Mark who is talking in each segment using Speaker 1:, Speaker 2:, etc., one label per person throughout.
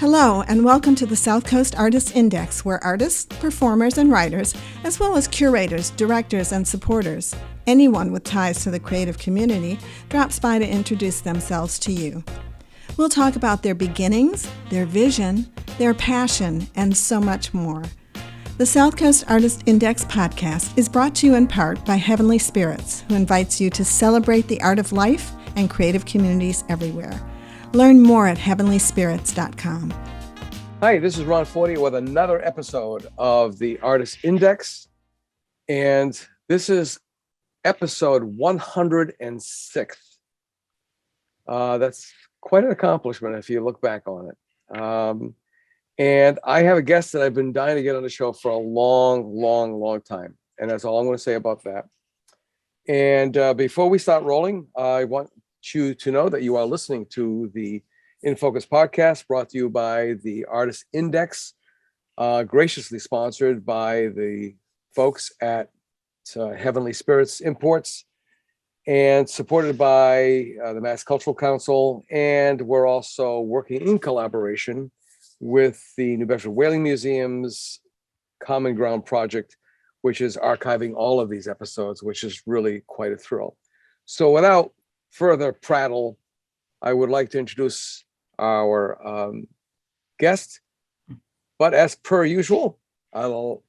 Speaker 1: Hello, and welcome to the Southcoast Artist Index, where artists, performers, and writers, as well as curators, directors, and supporters, anyone with ties to the creative community, drops by to introduce themselves to you. We'll talk about their beginnings, their vision, their passion, and so much more. The Southcoast Artist Index podcast is brought to you in part by Heavenly Spirits, who invites you to celebrate the art of life and creative communities everywhere. Learn more at heavenlyspirits.com.
Speaker 2: Hi, this is Ron Fortier with another episode of the Artist Index. And this is episode 106. That's quite an accomplishment if you look back on it. And I have a guest that I've been dying to get on the show for a long time. And that's all I'm going to say about that. And before we start rolling, I want you to know that you are listening to the In Focus podcast, brought to you by the Artist Index, graciously sponsored by the folks at Heavenly Spirits Imports, and supported by the Mass Cultural Council. And we're also working in collaboration with the New Bedford Whaling Museum's Common Ground project, which is archiving all of these episodes, which is really quite a thrill. So without further prattle, I would like to introduce our guest, but as per usual, I'll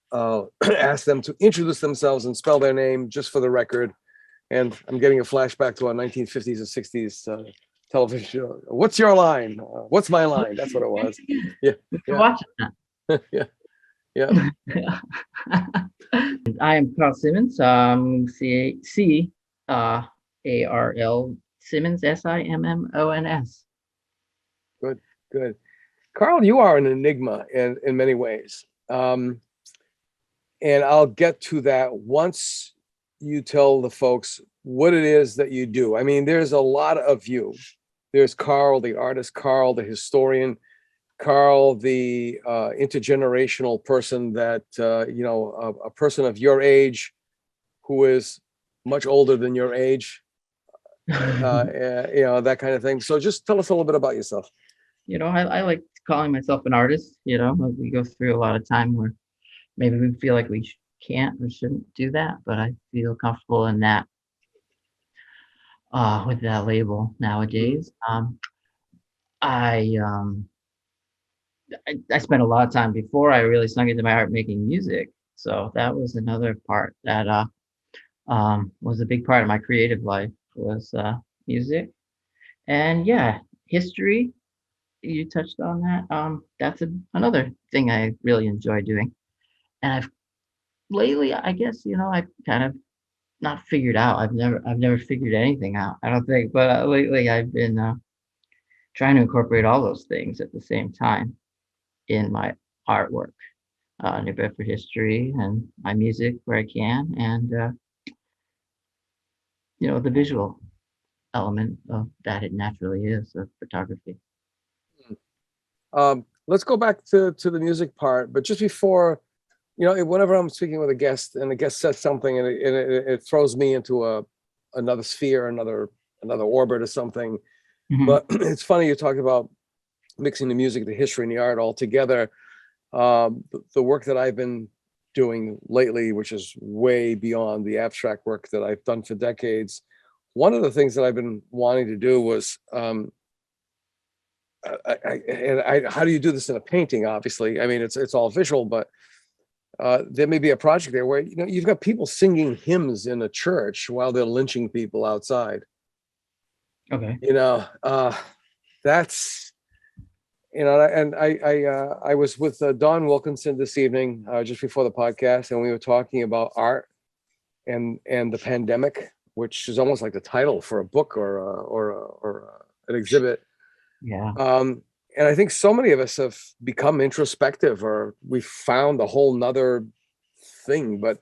Speaker 2: ask them to introduce themselves and spell their name just for the record. And I'm getting a flashback to our 1950s and 60s television show. What's your line? What's my line? That's what it was. Yeah.
Speaker 3: Watching that.
Speaker 2: Yeah.
Speaker 3: I am Carl Simmons. C-A-R-L Simmons, S-I-M-M-O-N-S.
Speaker 2: Good. Carl, you are an enigma in many ways. And I'll get to that once you tell the folks what it is that you do. I mean, there's a lot of you. There's Carl, the artist, Carl, the historian, Carl, the intergenerational person that, a person of your age who is much older than your age, that kind of thing. So just tell us a little bit about yourself.
Speaker 3: I like calling myself an artist. We go through a lot of time where maybe we feel like we can't or shouldn't do that, but I feel comfortable in that, with that label nowadays. I spent a lot of time before I really sunk into my art making music. So that was another part that was a big part of my creative life, was music. And yeah, history, you touched on that. That's another thing I really enjoy doing. And lately, I guess, I've kind of not figured out. I've never figured anything out, I don't think. But lately I've been trying to incorporate all those things at the same time in my artwork, New Bedford history and my music where I can, and the visual element of that it naturally is of photography.
Speaker 2: Let's go back to the music part, but just before, whenever I'm speaking with a guest and the guest says something and it throws me into another sphere, another orbit or something.
Speaker 3: Mhm.
Speaker 2: But it's funny you talked about mixing the music, the history, and the art all together. The work that I've been doing lately, which is way beyond the abstract work that I've done for decades. One of the things that I've been wanting to do was, how do you do this in a painting? Obviously, I mean, it's all visual, but there may be a project there where, you've got people singing hymns in a church while they're lynching people outside.
Speaker 3: Okay.
Speaker 2: That's, and I was with Don Wilkinson this evening, just before the podcast, and we were talking about art and the pandemic, which is almost like the title for a book or an exhibit.
Speaker 3: Yeah.
Speaker 2: And I think so many of us have become introspective, or we found a whole nother thing. But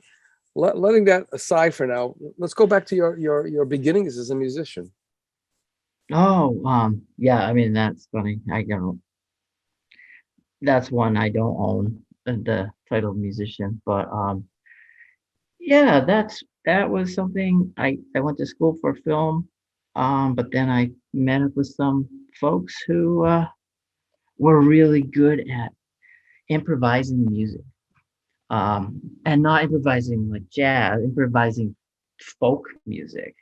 Speaker 2: letting that aside for now, let's go back to your beginnings as a musician.
Speaker 3: Oh, yeah. I mean, that's funny. That's one I don't own, the title of musician, but yeah, that was something I went to school for film, but then I met up with some folks who were really good at improvising music, and not improvising like jazz, improvising folk music.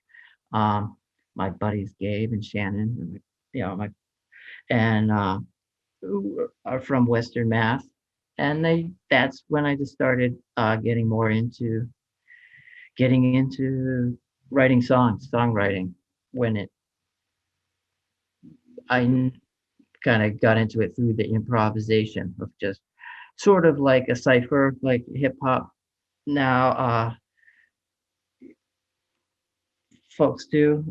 Speaker 3: My buddies Gabe and Shannon, and, you know, my and who are from Western Mass, and that's when I just started getting more into getting into writing songs, songwriting. When it I kind of got into it through the improvisation of just sort of like a cipher, like hip hop now folks do.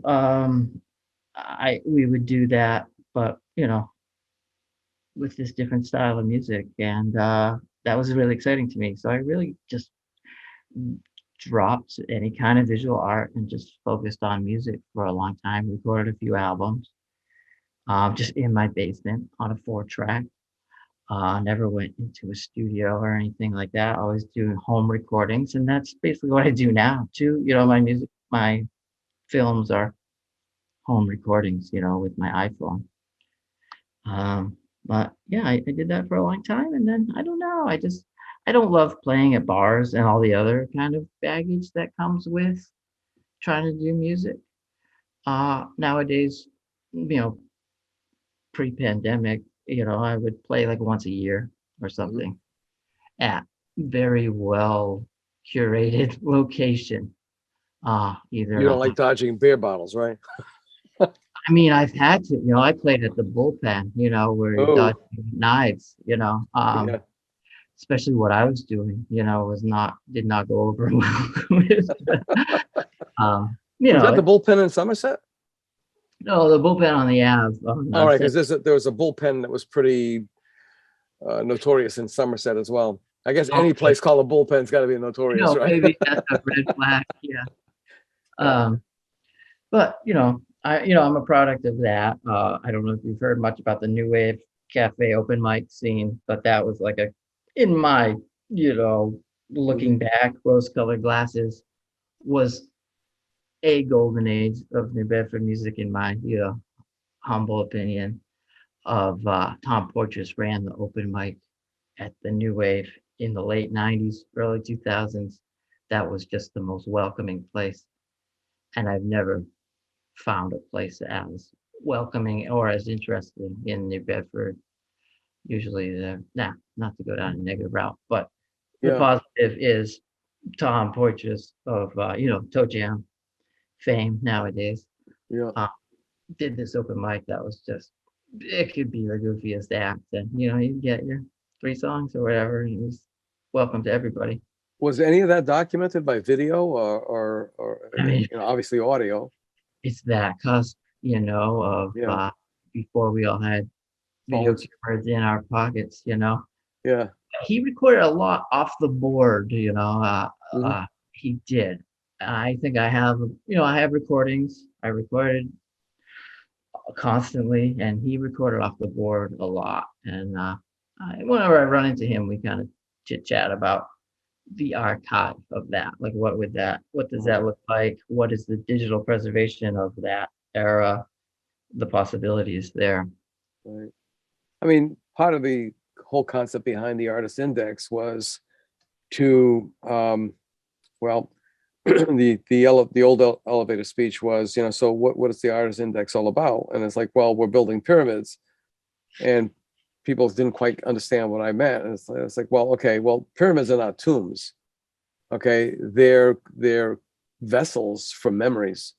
Speaker 3: I we would do that, but you know, with this different style of music, and that was really exciting to me. So I really just dropped any kind of visual art and just focused on music for a long time. Recorded a few albums, just in my basement on a 4 track. Never went into a studio or anything like that. Always doing home recordings, and that's basically what I do now too. You know, my music, my films are home recordings, you know, with my iPhone. But yeah, I did that for a long time, and then I don't know. I don't love playing at bars and all the other kind of baggage that comes with trying to do music. Nowadays, you know, pre-pandemic, you know, I would play like once a year or
Speaker 2: Mhm.
Speaker 3: something at very well curated location. Either
Speaker 2: You don't like dodging beer bottles, right?
Speaker 3: I mean, I've had to, you know, I played at the bullpen, you know, where you
Speaker 2: Oh,
Speaker 3: dodge knives, you know,
Speaker 2: yeah.
Speaker 3: especially what I was doing, you know, did not go over well with, you
Speaker 2: Was
Speaker 3: know,
Speaker 2: that the bullpen in Somerset?
Speaker 3: no, the bullpen on the Ave, on
Speaker 2: All right,
Speaker 3: Center,
Speaker 2: because there was a bullpen that was pretty notorious in Somerset as well. I guess any
Speaker 3: okay,
Speaker 2: place called a bullpen's got to be
Speaker 3: you
Speaker 2: notorious,
Speaker 3: know,
Speaker 2: right?
Speaker 3: maybe that's a red flag, yeah.
Speaker 2: Yeah.
Speaker 3: Um, but I'm a product of that. I don't know if you've heard much about the new wave cafe open mic scene, but that was like in my, you know,
Speaker 2: Mhm.
Speaker 3: looking back, rose-colored glasses was a golden age of New Bedford music in my, you know, humble opinion. Of Tom Porteous ran the open mic at the New Wave in the late '90s, early 2000s. That was just the most welcoming place, and I've never found a place as welcoming or as interesting in New Bedford. Usually, not to go down a negative route, but the
Speaker 2: Yeah.
Speaker 3: positive is Tom Porteous of Toe Jam fame nowadays.
Speaker 2: Yeah.
Speaker 3: Uh, did this open mic that was just it could be the goofiest act, and you know you get your 3 songs or whatever, and it was welcome to everybody.
Speaker 2: Was any of that documented by video or
Speaker 3: I mean,
Speaker 2: obviously audio?
Speaker 3: it's that cusp, you know, of
Speaker 2: Yeah.
Speaker 3: before we all had video
Speaker 2: Phones.
Speaker 3: cameras in our pockets, you know.
Speaker 2: Yeah.
Speaker 3: He recorded a lot off the board, you know.
Speaker 2: Mhm.
Speaker 3: He did. I think I have recordings. I recorded constantly, and he recorded off the board a lot. And whenever I run into him, we kind of chit chat about the archive of that. Like, what does that
Speaker 2: Right.
Speaker 3: look like? What is the digital preservation of that era? The possibilities there.
Speaker 2: Right. I mean, part of the whole concept behind the artist index was to well, the old elevator speech was, so what is the artist index all about? And it's like, well, we're building pyramids, and people didn't quite understand what I meant. And it's like, well, okay, well, pyramids are not tombs. Okay, they're vessels for memories,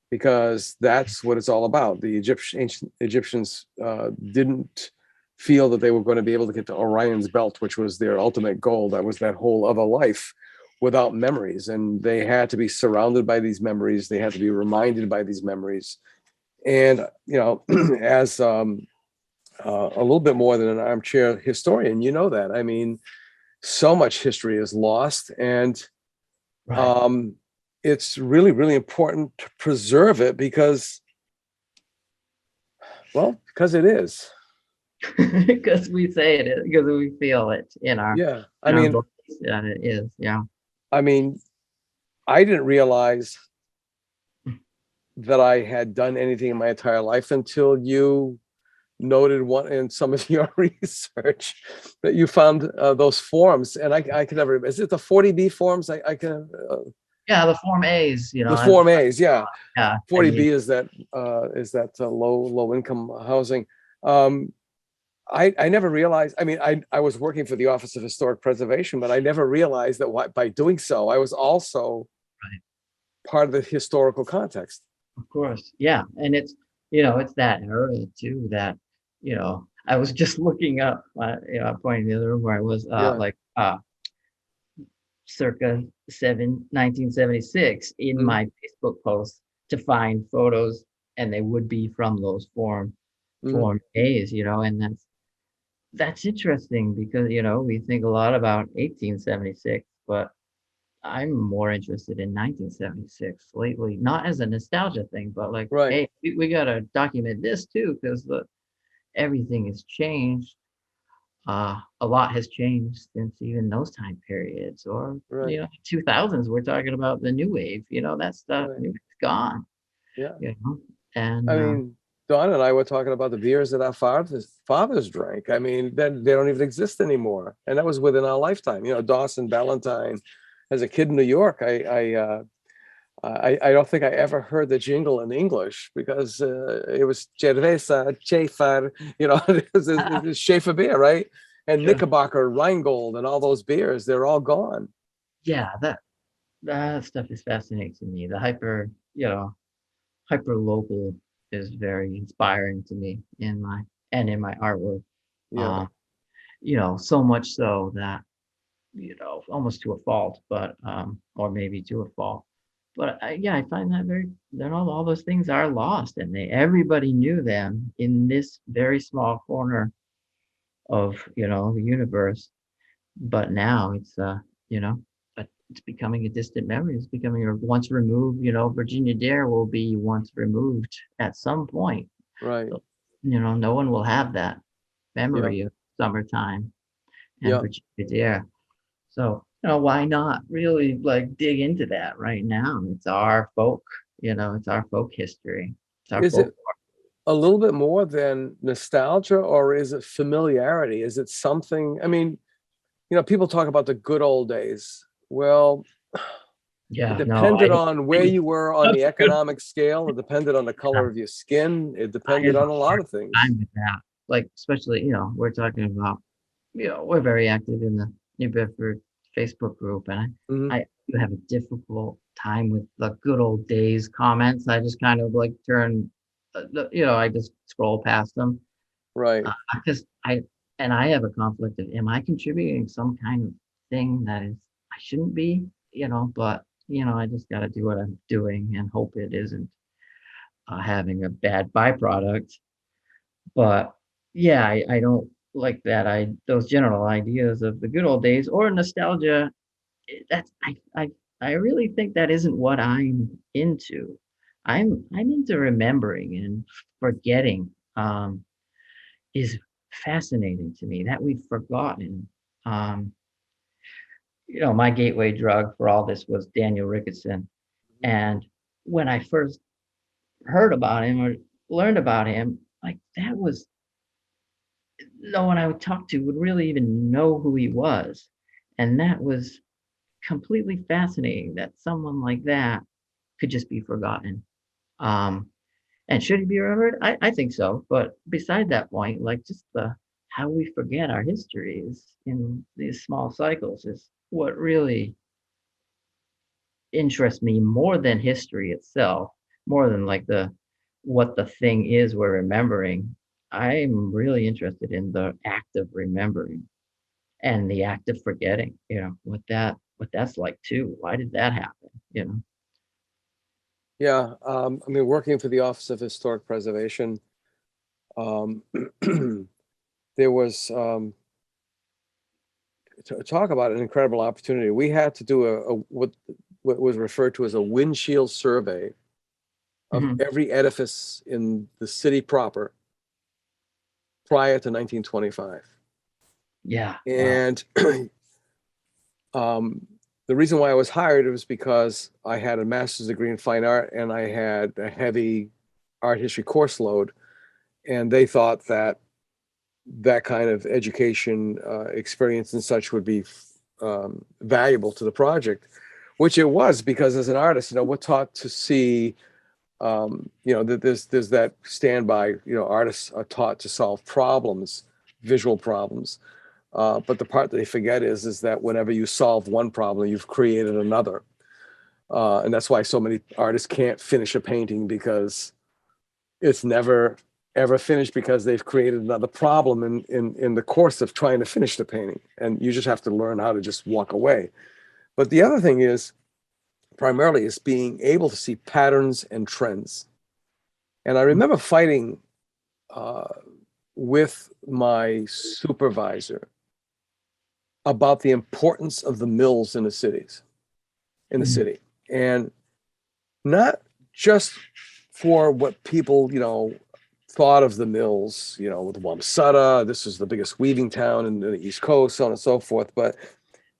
Speaker 2: because that's what it's all about. The ancient Egyptians didn't feel that they were going to be able to get to Orion's belt, which was their ultimate goal. That was that whole other life, without memories. And they had to be surrounded by these memories. They had to be reminded by these memories. And, as a little bit more than an armchair historian, you know that. I mean, so much history is lost. And
Speaker 3: Right.
Speaker 2: um, it's really, really important to preserve it because it is.
Speaker 3: Because we say it is, because we feel it in our
Speaker 2: Yeah.
Speaker 3: in our bodies, and it is. Yeah.
Speaker 2: I mean, I didn't realize that I had done anything in my entire life until you noted one in some of your research that you found those forms, and I can never. Is it the 40B forms? I can.
Speaker 3: Yeah, the Form A's, you know,
Speaker 2: The Form A's, yeah.
Speaker 3: yeah.
Speaker 2: 40B is that low income housing. I never realized. I mean, I was working for the Office of Historic Preservation, but I never realized that by doing so, I was also
Speaker 3: Right.
Speaker 2: part of the historical context.
Speaker 3: Of course, yeah, and it's, you know, it's that era too that, you know, I was just looking up, you know, pointing in the other room where I was,
Speaker 2: Yeah.
Speaker 3: like, circa 1976 in
Speaker 2: Mhm.
Speaker 3: my Facebook post to find photos, and they would be from those
Speaker 2: Mhm.
Speaker 3: Form A's, you know, and that's interesting because, you know, we think a lot about 1876, but I'm more interested in 1976 lately, not as a nostalgia thing, but like,
Speaker 2: Right.
Speaker 3: hey, we gotta document this too, because everything has changed. A lot has changed since even those time periods, or
Speaker 2: Right.
Speaker 3: you know, 2000s. We're talking about the new wave. You know, that stuff,
Speaker 2: Right.
Speaker 3: new wave's gone.
Speaker 2: Yeah.
Speaker 3: You know, and
Speaker 2: I mean, Don and I were talking about the beers that our fathers drank. I mean, then they don't even exist anymore, and that was within our lifetime. You know, Dawson Valentine. As a kid in New York, I don't think I ever heard the jingle in English because it was Cerveza, Schaefer, you know, it was Schaefer beer, right? And
Speaker 3: sure.
Speaker 2: Knickerbocker, Rheingold, and all those beers, they're all gone.
Speaker 3: Yeah, that stuff is fascinating to me. The you know, hyper local is very inspiring to me in my artwork.
Speaker 2: Yeah.
Speaker 3: Uh, you know, so much so that, you know, almost to a fault, but or maybe to a fault. But yeah, I find that that all those things are lost, and everybody knew them in this very small corner of, you know, the universe. But now it's you know, it's becoming a distant memory. It's becoming a once removed. You know, Virginia Dare will be once removed at some point.
Speaker 2: Right.
Speaker 3: So, you know, no one will have that
Speaker 2: Yeah.
Speaker 3: memory of summertime and
Speaker 2: Yeah.
Speaker 3: Virginia Dare. So, you know, why not really like dig into that right now? It's our folk, you know, it's our folk history. It's our
Speaker 2: Is
Speaker 3: folk.
Speaker 2: it a little bit more than nostalgia, or is it familiarity? Is it something? I mean, you know, people talk about the good old days. Well, it
Speaker 3: Yeah, no,
Speaker 2: depended on where you were on
Speaker 3: that's
Speaker 2: the
Speaker 3: a good
Speaker 2: economic scale. It depended on the color
Speaker 3: one.
Speaker 2: of your skin. It
Speaker 3: I
Speaker 2: depended
Speaker 3: have a
Speaker 2: on a lot
Speaker 3: hard
Speaker 2: of things.
Speaker 3: time with that. Like, especially, you know, we're talking about, you know, we're very active in the New Bedford Facebook group, and
Speaker 2: Mhm.
Speaker 3: I do have a difficult time with the good old days comments. I just kind of like turn, you know, I just scroll past them.
Speaker 2: Right.
Speaker 3: Because I have a conflict of, am I contributing some kind of thing that is I shouldn't be, you know, but you know, I just got to do what I'm doing and hope it isn't having a bad byproduct. But yeah, I don't like that. Those general ideas of the good old days or nostalgia. That's I really think that isn't what I'm into. I'm into remembering and forgetting. Is fascinating to me that we've forgotten. Um, you know, my gateway drug for all this was Daniel Ricketson. And when I first heard about him or learned about him, like that was no one I would talk to would really even know who he was. And that was completely fascinating that someone like that could just be forgotten. Um, And should he be remembered? I think so. But beside that point, like just the how we forget our histories in these small cycles is what really interests me more than history itself, more than like the what the thing is we're remembering. I'm really interested in the act of remembering and the act of forgetting, you know, what that's like too. Why did that happen? You know?
Speaker 2: Yeah. I mean, working for the Office of Historic Preservation, um, there was talk about an incredible opportunity. We had to do what was referred to as a windshield survey of
Speaker 3: Mhm.
Speaker 2: every edifice in the city proper prior to 1925.
Speaker 3: Yeah. Wow.
Speaker 2: And the reason why I was hired was because I had a master's degree in fine art and I had a heavy art history course load. and they thought that that kind of education experience and such would be valuable to the project, which it was, because as an artist, we're taught to see, that there's that standby, artists are taught to solve problems, visual problems. But the part that they forget is that whenever you solve one problem, you've created another. And that's why so many artists can't finish a painting, because it's never ever finished, because they've created another problem in the course of trying to finish the painting. And you just have to learn how to just walk away. But the other thing is, primarily, is being able to see patterns and trends. And I remember fighting with my supervisor about the importance of the mills in the cities, in the city. And not just for what people, thought of the mills, with Wamsutta, this is the biggest weaving town in the East Coast, so on and so forth. But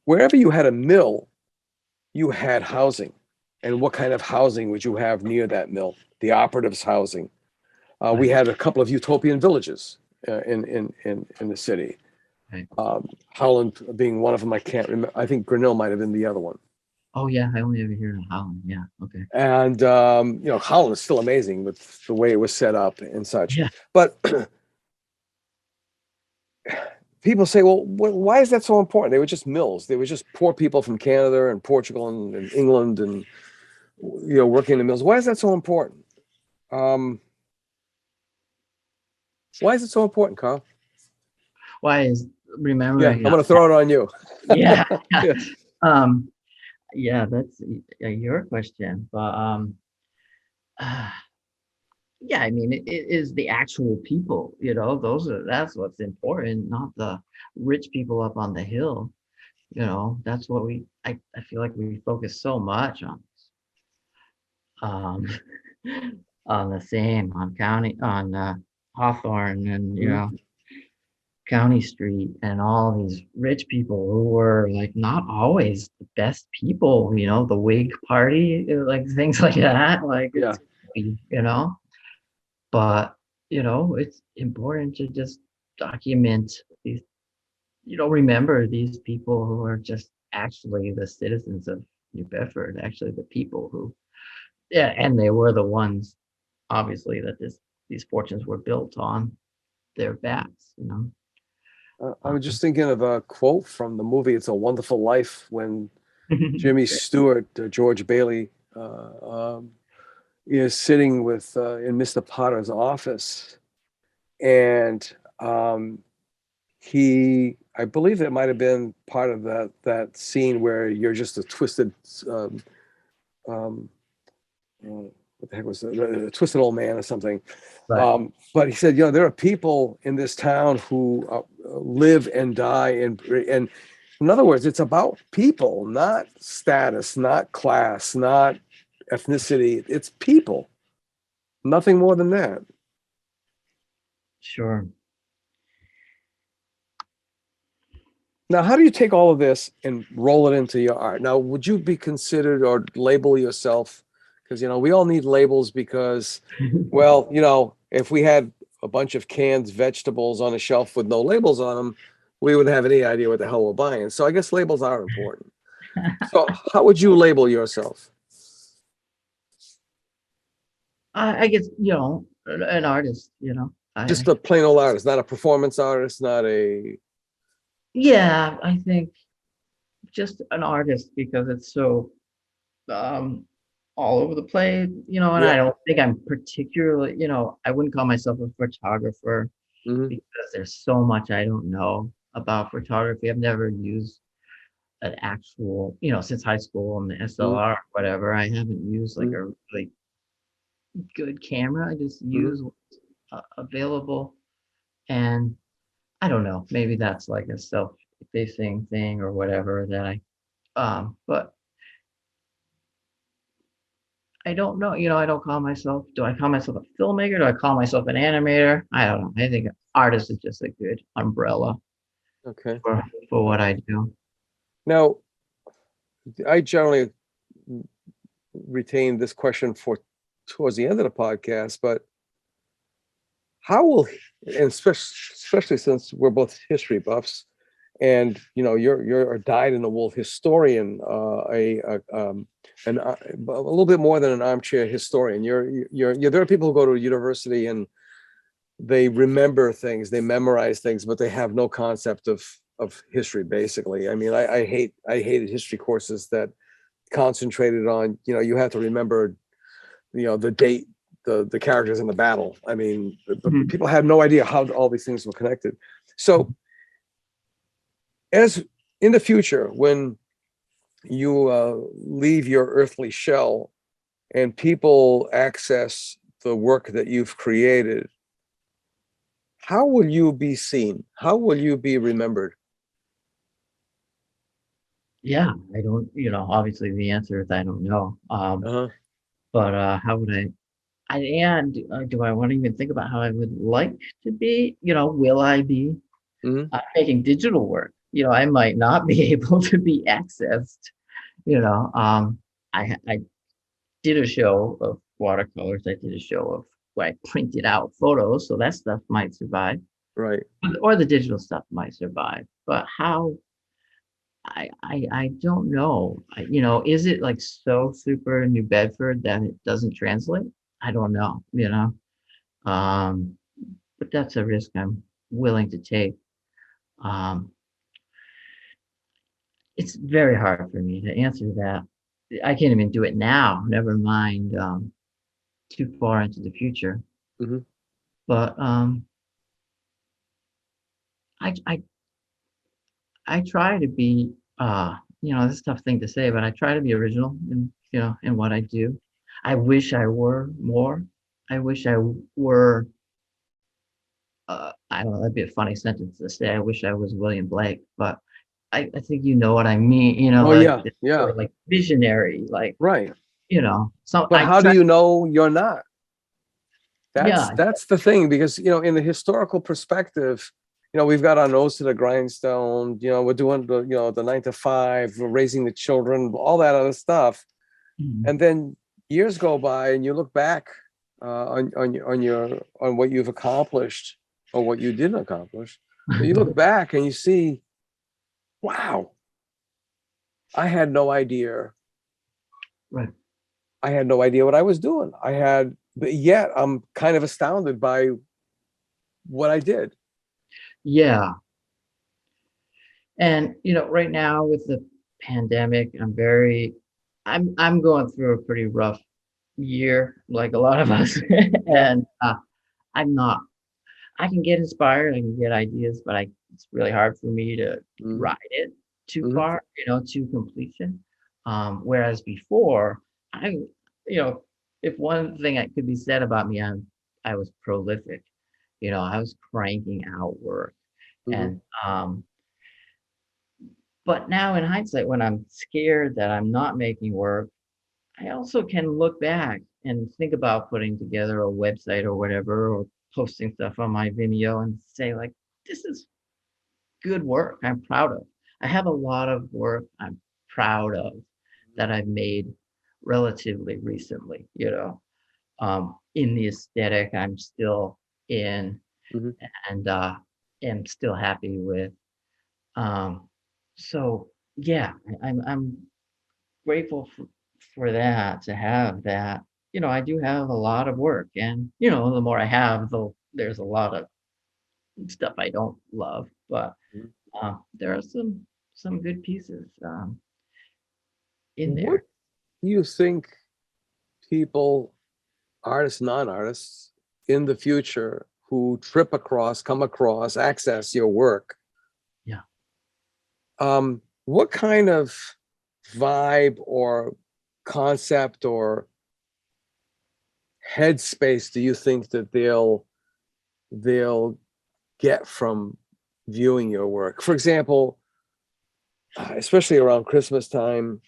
Speaker 2: wherever you had a mill, you had housing. And what kind of housing would you have near that mill? The operatives' housing. We had a couple of utopian villages in the city.
Speaker 3: Right.
Speaker 2: Holland being one of them. I can't remember. I think Grinnell might have been the other one.
Speaker 3: Oh yeah, I only ever hear of Holland. Yeah, okay.
Speaker 2: And Holland is still amazing with the way it was set up and such.
Speaker 3: Yeah.
Speaker 2: But people say, well, why is that so important? They were just mills. They were just poor people from Canada and Portugal and England and working in the mills. Why is that so important? Why is it so important, Carl?
Speaker 3: Why is remembering?
Speaker 2: Yeah, I'm going to throw it on you.
Speaker 3: Yeah.
Speaker 2: Yeah.
Speaker 3: Yeah, that's your question, but yeah, I mean, it is the actual people, that's what's important, not the rich people up on the hill. That's what I feel like we focus so much um on the same, on Hawthorne and County Street and all these rich people who were like not always the best people, the Whig Party, like things like that. Like,
Speaker 2: Yeah.
Speaker 3: But it's important to just document these, remember these people who are just actually the citizens of New Bedford, actually the people who, yeah, and they were the ones, obviously, that these fortunes were built on their backs,
Speaker 2: I was just thinking of a quote from the movie It's a Wonderful Life, when Jimmy Stewart, George Bailey, is sitting with in Mr. Potter's office, and I believe it might have been part of that scene where you're just a twisted, what the heck was it? A twisted old man or something.
Speaker 3: Right.
Speaker 2: But he said, there are people in this town who live and die, and in other words, it's about people, not status, not class, not ethnicity. It's people, nothing more than that.
Speaker 3: Sure.
Speaker 2: Now, how do you take all of this and roll it into your art? Now, would you be considered or label yourself? Because, we all need labels, because, well, if we had a bunch of canned vegetables on a shelf with no labels on them, we wouldn't have any idea what the hell we're buying. So I guess labels are important. So how would you label yourself?
Speaker 3: I guess, an artist,
Speaker 2: Just a plain old artist, not a performance artist, not a...
Speaker 3: Yeah, I think just an artist, because it's so all over the place, and
Speaker 2: Yeah.
Speaker 3: I don't think I'm particularly, I wouldn't call myself a photographer because there's so much I don't know about photography. I've never used an actual, since high school and the SLR or whatever, I haven't used like a really good camera. I just use what's available, and I don't know, maybe that's like a self-facing thing or whatever that but I don't know, I don't call myself, do I call myself a filmmaker? Do I call myself an animator? I don't know. I think artist is just a good umbrella
Speaker 2: Okay.
Speaker 3: for what I do.
Speaker 2: Now, I generally retain this question for towards the end of the podcast, but how will, and especially since we're both history buffs, and you're a dyed-in-the-wool historian, a little bit more than an armchair historian. There are people who go to university and they remember things, they memorize things, but they have no concept of history. Basically, I mean, I hated history courses that concentrated on, you have to remember, the date, the characters in the battle. I mean, people had no idea how all these things were connected. So, as in the future, when you leave your earthly shell and people access the work that you've created, how will you be seen? How will you be remembered?
Speaker 3: Yeah, I don't, obviously the answer is I don't know. But how would do I want to even think about how I would like to be? Will I be making digital work? I might not be able to be accessed. I did a show of watercolors. I did a show of where I printed out photos, so that stuff might survive.
Speaker 2: Right.
Speaker 3: Or the digital stuff might survive. But how? I don't know. Is it like so super New Bedford that it doesn't translate? I don't know, but that's a risk I'm willing to take. It's very hard for me to answer that. I can't even do it now, never mind too far into the future. But I try to be this is a tough thing to say, but I try to be original in what I do. I wish I were more. I wish I were I don't know, that'd be a funny sentence to say. I wish I was William Blake, but I think you know what I mean,
Speaker 2: Yeah.
Speaker 3: or like visionary, like
Speaker 2: Right.
Speaker 3: So
Speaker 2: But
Speaker 3: I
Speaker 2: how do
Speaker 3: try,
Speaker 2: you know you're not?
Speaker 3: yeah,
Speaker 2: That's the thing, because in the historical perspective, we've got our nose to the grindstone. We're doing the 9 to 5, we're raising the children, all that other stuff, and then years go by, and you look back on what you've accomplished or what you didn't accomplish. You look back and you see, wow, I had no idea.
Speaker 3: right.
Speaker 2: I had no idea what I was doing. But yet I'm kind of astounded by what I did.
Speaker 3: Yeah. And right now with the pandemic, I'm going through a pretty rough year, like a lot of us. And I'm not I can get inspired, I can get ideas, but it's really hard for me to ride it too far, to completion. Whereas before, you know, if one thing that could be said about me, I was prolific. I was cranking out work, and but now in hindsight, when I'm scared that I'm not making work, I also can look back and think about putting together a website or whatever, or posting stuff on my Vimeo and say like, this is good work I'm proud of. I have a lot of work I'm proud of that I've made relatively recently, in the aesthetic I'm still in, and am still happy with. So yeah, I'm grateful for that, to have that. I do have a lot of work, and the more I have, there's a lot of stuff I don't love, but there are some good pieces in
Speaker 2: What
Speaker 3: there.
Speaker 2: do you think people, artists, non-artists, in the future who come across, access your work,
Speaker 3: Yeah.
Speaker 2: what kind of vibe or concept or headspace do you think that they'll get from viewing your work? For example, especially around Christmas time,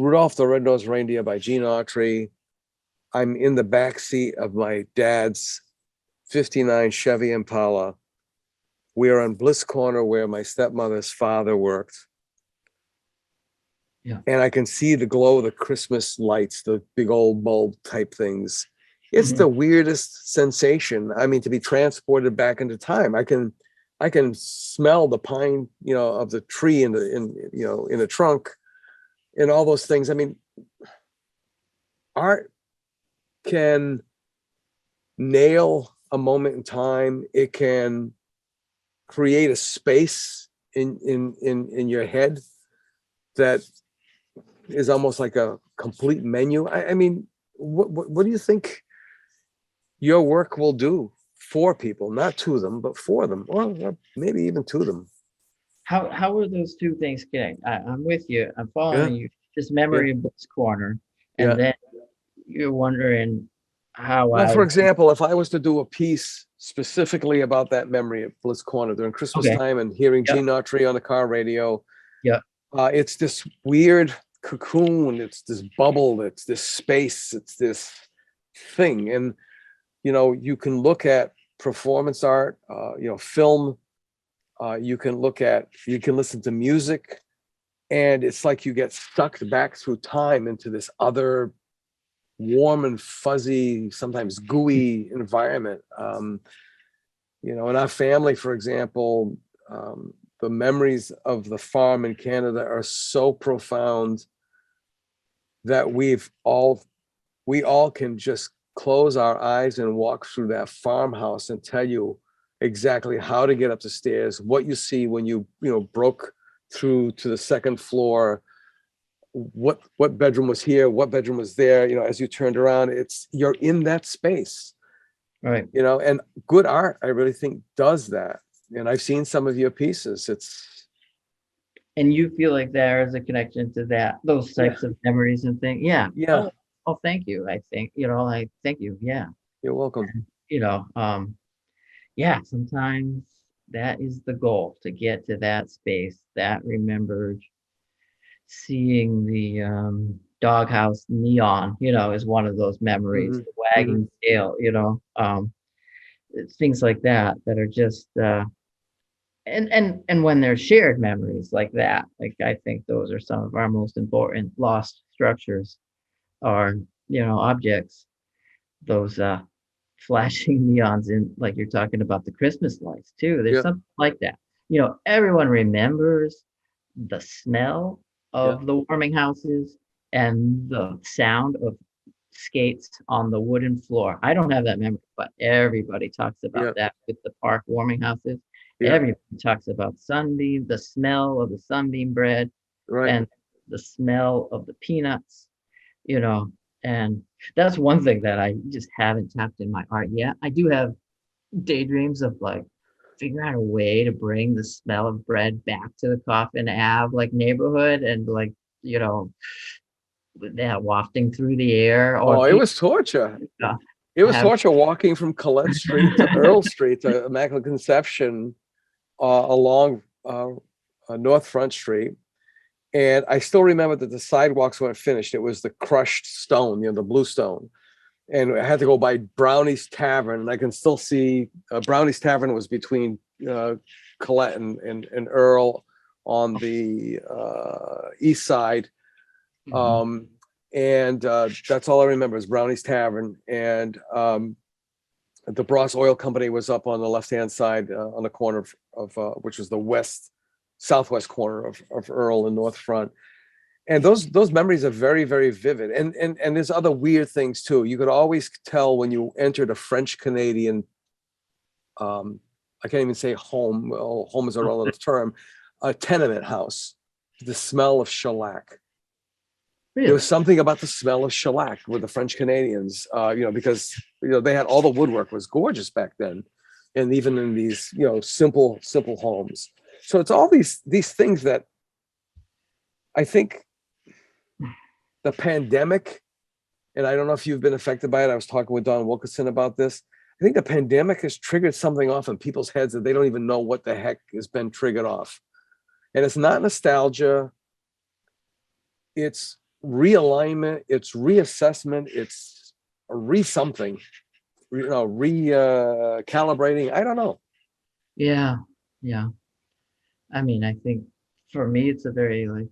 Speaker 2: Rudolph the Red-Nosed Reindeer by Gene Autry. I'm in the back seat of my dad's '59 Chevy Impala. We're on Bliss Corner where my stepmother's father worked.
Speaker 3: Yeah.
Speaker 2: And I can see the glow of the Christmas lights, the big old bulb type things. it's the weirdest sensation. I mean, to be transported back into time. I can smell the pine, of the tree in the trunk and all those things. I mean, art can nail a moment in time. It can create a space in your head that is almost like a complete menu. I mean, what do you think your work will do for people, not to them, but for them, or maybe even to them?
Speaker 3: How are those two things connect? I'm with you. I'm
Speaker 2: Yeah,
Speaker 3: following you. This
Speaker 2: yeah,
Speaker 3: memory of this corner,
Speaker 2: yeah.
Speaker 3: and then you're wondering how
Speaker 2: Well,
Speaker 3: I
Speaker 2: for
Speaker 3: would.
Speaker 2: example, if I was to do a piece specifically about that memory of Bliss Corner during Christmas
Speaker 3: Okay.
Speaker 2: time and hearing
Speaker 3: Yep.
Speaker 2: Gene Autry on the car radio,
Speaker 3: Yep.
Speaker 2: it's this weird cocoon, it's this bubble, it's this space, it's this thing. And, you can look at performance art, film, you can listen to music, and it's like you get sucked back through time into this other warm and fuzzy, sometimes gooey environment. In our family, for example, the memories of the farm in Canada are so profound that we all can just close our eyes and walk through that farmhouse and tell you exactly how to get up the stairs, what you see when you broke through to the second floor, what bedroom was here, what bedroom was there, as you turned around. You're in that space,
Speaker 3: Right.
Speaker 2: and good art, I really think, does that. And I've seen some of your pieces.
Speaker 3: And you feel like there is a connection to those
Speaker 2: Yeah,
Speaker 3: types of memories and things. Yeah.
Speaker 2: yeah,
Speaker 3: Oh, thank you. I think, thank you. Yeah.
Speaker 2: you're welcome.
Speaker 3: You know, um, yeah, sometimes that is the goal, to get to that space, that remembered seeing the doghouse neon, is one of those memories,
Speaker 2: Hmm.
Speaker 3: the
Speaker 2: Hmm.
Speaker 3: wagging tail, it's things like that that are just and when there's shared memories like that, like I think those are some of our most important lost structures, or objects, those flashing neons, in like you're talking about the Christmas lights too. There's
Speaker 2: Yeah,
Speaker 3: something like that. Everyone remembers the smell
Speaker 2: yeah,
Speaker 3: of the warming houses and the sound of skates on the wooden floor. I don't have that memory, but everybody talks about
Speaker 2: yeah,
Speaker 3: that with the park warming houses.
Speaker 2: yeah.
Speaker 3: Everybody talks about sunbeam, the smell of the sunbeam bread,
Speaker 2: Right.
Speaker 3: and the smell of the peanuts, you know, and that's one thing that I just haven't tapped in my art yet. I do have daydreams of like figuring out a way to bring the smell of bread back to the Coffin Ave like neighborhood, and like, you know, that wafting through the air, or
Speaker 2: Oh, it was torture.
Speaker 3: uh,
Speaker 2: It was
Speaker 3: have
Speaker 2: torture walking from Colette Street to Earl Street to Immaculate Conception, along North Front Street. And I still remember that the sidewalks weren't finished. It was the crushed stone, the blue stone. And I had to go by Brownie's Tavern. And I can still see Brownie's Tavern was between Colette and Earl on the east side.
Speaker 3: Mhm.
Speaker 2: And that's all I remember is Brownie's Tavern. And the Bros Oil Company was up on the left-hand side on the corner of which was the southwest corner of Earl and North Front. And those memories are very, very vivid. And there's other weird things too. You could always tell when you entered a French Canadian, I can't even say home. Well, home is a relative term. A tenement house. The smell of shellac. There was
Speaker 3: Really?
Speaker 2: something about the smell of shellac with the French Canadians, because they had all the woodwork was gorgeous back then, and even in these simple homes. So it's all these things that I think the pandemic, and I don't know if you've been affected by it. I was talking with Don Wilkinson about this. I think the pandemic has triggered something off in people's heads that they don't even know what the heck has been triggered off, and it's not nostalgia. It's realignment, it's reassessment, it's something, recalibrating. I don't know.
Speaker 3: Yeah. Yeah. I mean, I think for me, it's a very like,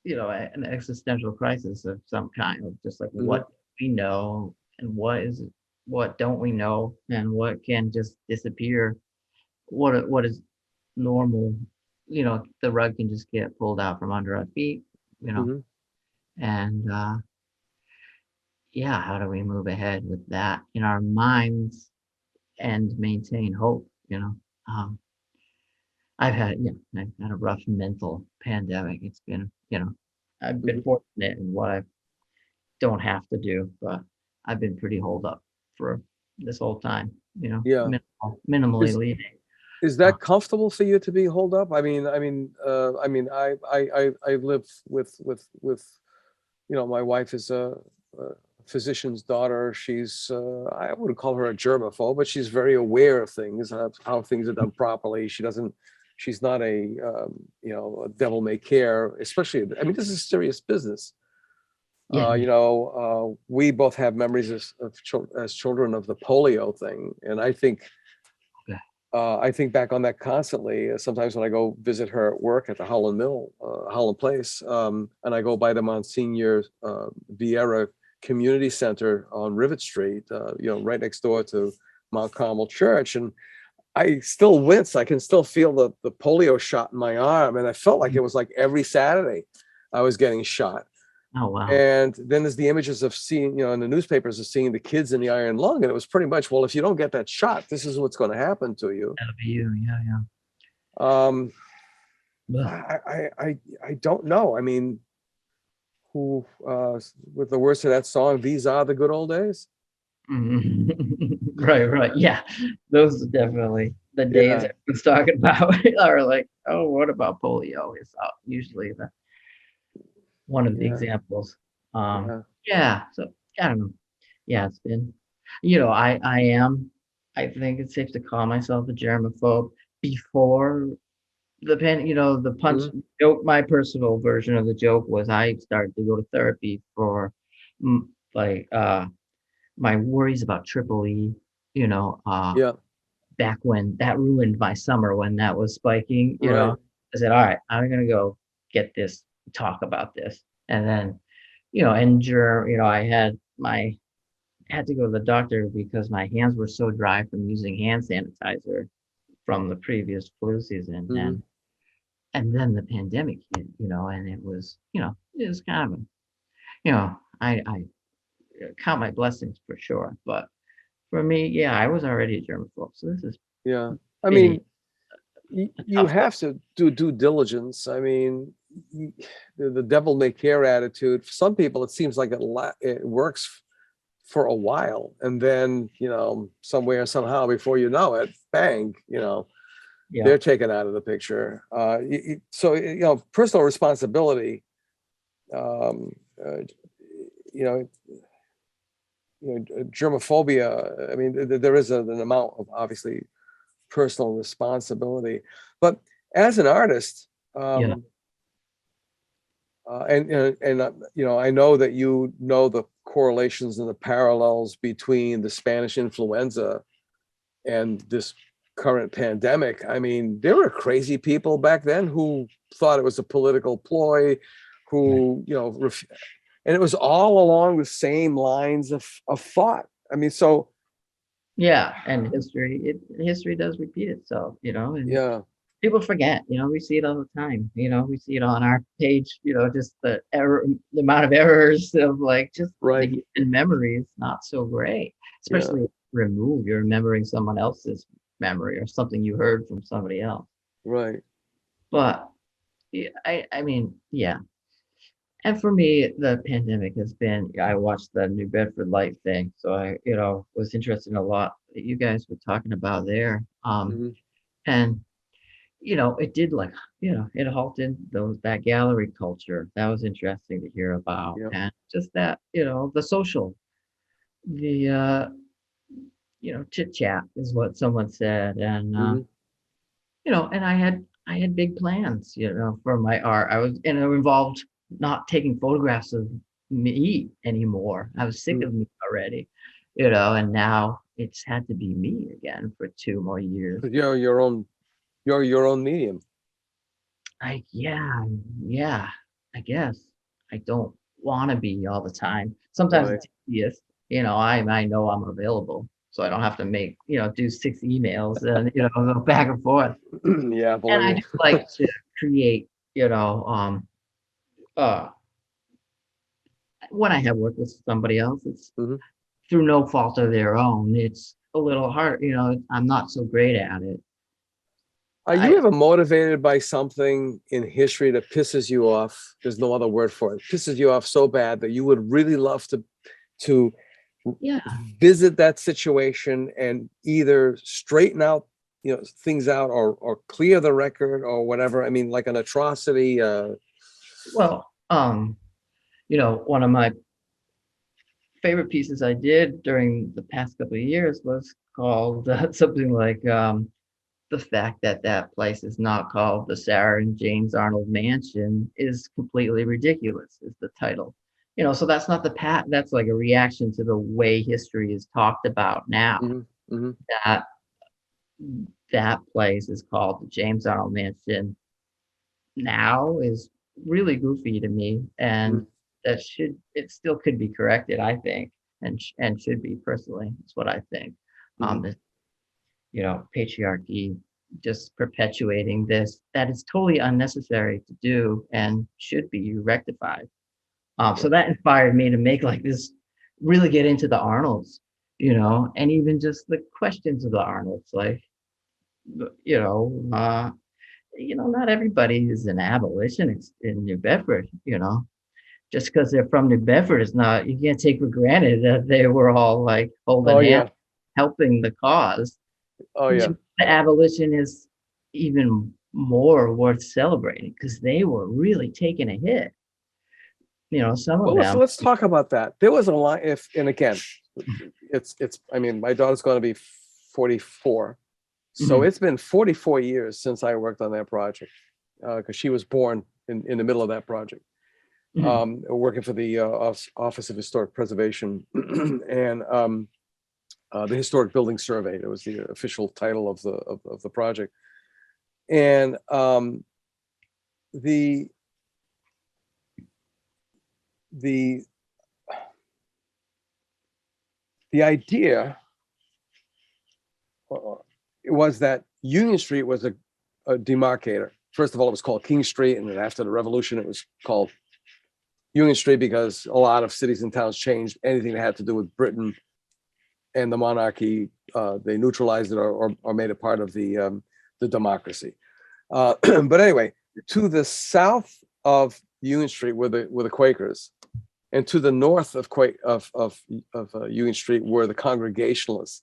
Speaker 3: an existential crisis of some kind, of just like
Speaker 2: Mhm.
Speaker 3: what we know and what is what don't we know, and what can just disappear, what is normal, the rug can just get pulled out from under our feet, you know,
Speaker 2: Hmm.
Speaker 3: and yeah, how do we move ahead with that in our minds and maintain hope, um, I've had a rough mental pandemic. It's been, I've been
Speaker 2: Hmm.
Speaker 3: fortunate in what I don't have to do, but I've been pretty holed up for this whole time,
Speaker 2: Yeah.
Speaker 3: minimally
Speaker 2: Is
Speaker 3: leading.
Speaker 2: is
Speaker 3: Uh,
Speaker 2: that comfortable for you to be holed up? I live with my wife is a physician's daughter. She's I wouldn't call her a germaphobe, but she's very aware of things, how things are done properly. She's not a devil may care, especially. I mean, this is serious business.
Speaker 3: yeah,
Speaker 2: We both have memories as children of the polio thing, and
Speaker 3: yeah,
Speaker 2: I think back on that constantly. Sometimes when I go visit her at work at the Holland Mill, Holland Place, and I go by the Monsignor Vieira Community Center on Rivet Street, right next door to Mount Carmel Church, and I still wince. I can still feel the polio shot in my arm, and I felt like it was like every Saturday I was getting shot.
Speaker 3: oh wow,
Speaker 2: And then there's the images of seeing, in the newspapers of seeing the kids in the iron lung. And it was pretty much, well, if you don't get that shot, this is what's going to happen to you.
Speaker 3: that'll be you, yeah,
Speaker 2: Um,
Speaker 3: yeah.
Speaker 2: I don't know. I mean, who, with the words of that song, these are the good old days.
Speaker 3: Mhm. Right, yeah. Those are definitely the days
Speaker 2: Yeah.
Speaker 3: everyone's talking about are like, oh, what about polio? Is usually the one of the
Speaker 2: Yeah.
Speaker 3: examples.
Speaker 2: Yeah.
Speaker 3: Yeah, so I don't know. Yeah, it's been, I think it's safe to call myself a germaphobe before the punch
Speaker 2: Mhm.
Speaker 3: joke. My personal version of the joke was I started to go to therapy for mm, like my worries about triple E, you know, uh,
Speaker 2: Yeah.
Speaker 3: back when that ruined my summer when that was spiking,
Speaker 2: Right.
Speaker 3: I said, all right, I'm gonna go get this, talk about this. And then, and I had to go to the doctor because my hands were so dry from using hand sanitizer from the previous flu season.
Speaker 2: Hmm.
Speaker 3: And then the pandemic hit, and it was kind of, I count my blessings for sure. But for me, yeah, I was already a germaphobe. So this has
Speaker 2: Yeah. I
Speaker 3: been
Speaker 2: mean,
Speaker 3: a
Speaker 2: you
Speaker 3: tough go.
Speaker 2: have to do due diligence. I mean, y- the devil may care attitude. For some people, it seems like it works for a while, and then somewhere somehow before you know it, bang,
Speaker 3: Yeah.
Speaker 2: they're taken out of the picture. So personal responsibility. Um, uh, you know, germophobia. I mean, there is an amount of obviously personal responsibility, but as an artist,
Speaker 3: Yeah.
Speaker 2: um, I know that you know the correlations and the parallels between the Spanish influenza and this current pandemic. I mean, there were crazy people back then who thought it was a political ploy,
Speaker 3: Right.
Speaker 2: who, and it was all along the same lines of thought. I mean, so
Speaker 3: Yeah. And history does repeat itself, and
Speaker 2: yeah,
Speaker 3: people forget, we see it all the time, we see it on our page, just the amount of errors of like just the
Speaker 2: right.
Speaker 3: human memory is not so great,
Speaker 2: Yeah,
Speaker 3: especially remove you're remembering someone else's memory or something you heard from somebody else.
Speaker 2: right.
Speaker 3: But yeah, I mean, yeah. And for me, the pandemic has been, I watched the New Bedford Light thing. So I, was interested in a lot that you guys were talking about there.
Speaker 2: Hmm.
Speaker 3: And it did like, it halted that gallery culture. That was interesting to hear about.
Speaker 2: Yeah.
Speaker 3: And just that, the social, the, chit chat is what someone said. And,
Speaker 2: Hmm.
Speaker 3: and I had big plans, for my art. And it involved not taking photographs of me anymore. I was sick
Speaker 2: Hmm.
Speaker 3: of me already, and now it's had to be me again for 2 more years.
Speaker 2: You're your own medium.
Speaker 3: Yeah, I guess I don't want to be all the time. Sometimes
Speaker 2: Right.
Speaker 3: it's tedious, I know I'm available, so I don't have to do 6 emails and go back and forth.
Speaker 2: Yeah,
Speaker 3: And
Speaker 2: believe
Speaker 3: I
Speaker 2: me.
Speaker 3: do like to create, uh, when I have worked with somebody else, it's
Speaker 2: Mhm.
Speaker 3: through no fault of their own. It's a little hard, I'm not so great at it.
Speaker 2: Are you
Speaker 3: I
Speaker 2: ever motivated by something in history that pisses you off? There's no other word for it. Pisses you off so bad that you would really love to
Speaker 3: Yeah.
Speaker 2: visit that situation and either straighten out, things out, or clear the record or whatever. I mean, like an atrocity.
Speaker 3: Well, one of my favorite pieces I did during the past couple of years was called something like the fact that that place is not called the Sarah and James Arnold Mansion is completely ridiculous, is the title. So that's not that's like a reaction to the way history is talked about now.
Speaker 2: Mhm, mhm.
Speaker 3: That that place is called the James Arnold Mansion now is really goofy to me, and
Speaker 2: Mhm.
Speaker 3: it still could be corrected, I think, and should be personally. It's what I think.
Speaker 2: Mhm.
Speaker 3: The patriarchy just perpetuating this that is totally unnecessary to do and should be rectified. So that inspired me to make like this, really get into the Arnolds, and even just the questions of the Arnolds, like, you know, uh, not everybody is an abolitionist in New Bedford, just because they're from New Bedford is not, you can't take for granted that they were all like holding
Speaker 2: Oh
Speaker 3: hands,
Speaker 2: yeah.
Speaker 3: helping the cause.
Speaker 2: Oh
Speaker 3: Which
Speaker 2: yeah.
Speaker 3: makes the abolitionists even more worth celebrating because they were really taking a hit. Some of
Speaker 2: Well, let's
Speaker 3: them.
Speaker 2: let's talk about that. There was a line. If and again, it's. I mean, my daughter's going to be 44, so
Speaker 3: Mhm,
Speaker 2: it's been 44 years since I worked on that project, because she was born in the middle of that project.
Speaker 3: mhm,
Speaker 2: Working for the Office of Historic Preservation and the Historic Building Survey. That was the official title of the project. And the the the idea was that Union Street was a demarcator. First of all, it was called King Street, and then after the Revolution, it was called Union Street because a lot of cities and towns changed anything that had to do with Britain and the monarchy. They neutralized it or made it part of the democracy. But anyway, to the south of Union Street were the Quakers, and to the north of Union Street were the Congregationalists.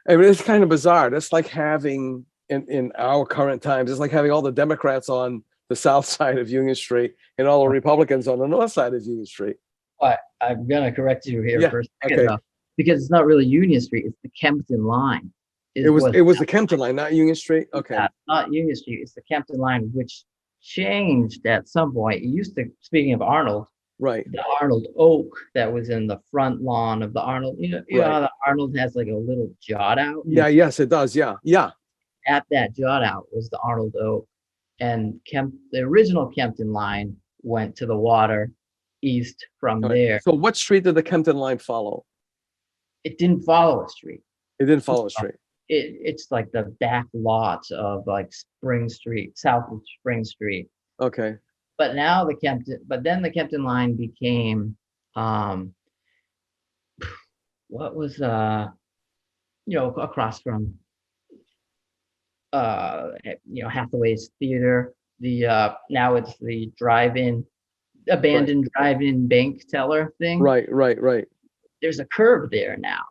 Speaker 2: I mean, it's kind of bizarre. That's like having in our current times, it's like having all the Democrats on the south side of Union Street and all the Republicans on the north side of Union Street.
Speaker 3: But I'm gonna correct you here
Speaker 2: Yeah.
Speaker 3: for a second
Speaker 2: Okay.
Speaker 3: though, because it's not really Union Street, it's the Kempton line.
Speaker 2: It
Speaker 3: Is
Speaker 2: was
Speaker 3: was
Speaker 2: it was the Kempton line, not Union Street. Okay.
Speaker 3: not Union Street, it's the Kempton line, which changed at some point. It used to, speaking of Arnold,
Speaker 2: Right.
Speaker 3: the Arnold oak that was in the front lawn of the Arnold, you know
Speaker 2: Right.
Speaker 3: how the Arnold has like a little jot out?
Speaker 2: Yeah. Yes, it does. Yeah. Yeah.
Speaker 3: At that jut out was the Arnold Oak, and the original Kempton line went to the water east from
Speaker 2: All right.
Speaker 3: there.
Speaker 2: So what street did the Kempton line follow?
Speaker 3: It didn't follow a street.
Speaker 2: It didn't follow a street.
Speaker 3: It's like the back lot of like Spring Street, south of Spring Street.
Speaker 2: Okay.
Speaker 3: But then the Kempton line became, um, what was, across from, Hathaway's Theater. Now it's the
Speaker 2: Right.
Speaker 3: abandoned drive-in bank teller thing.
Speaker 2: Right. Right. Right.
Speaker 3: There's a curb there now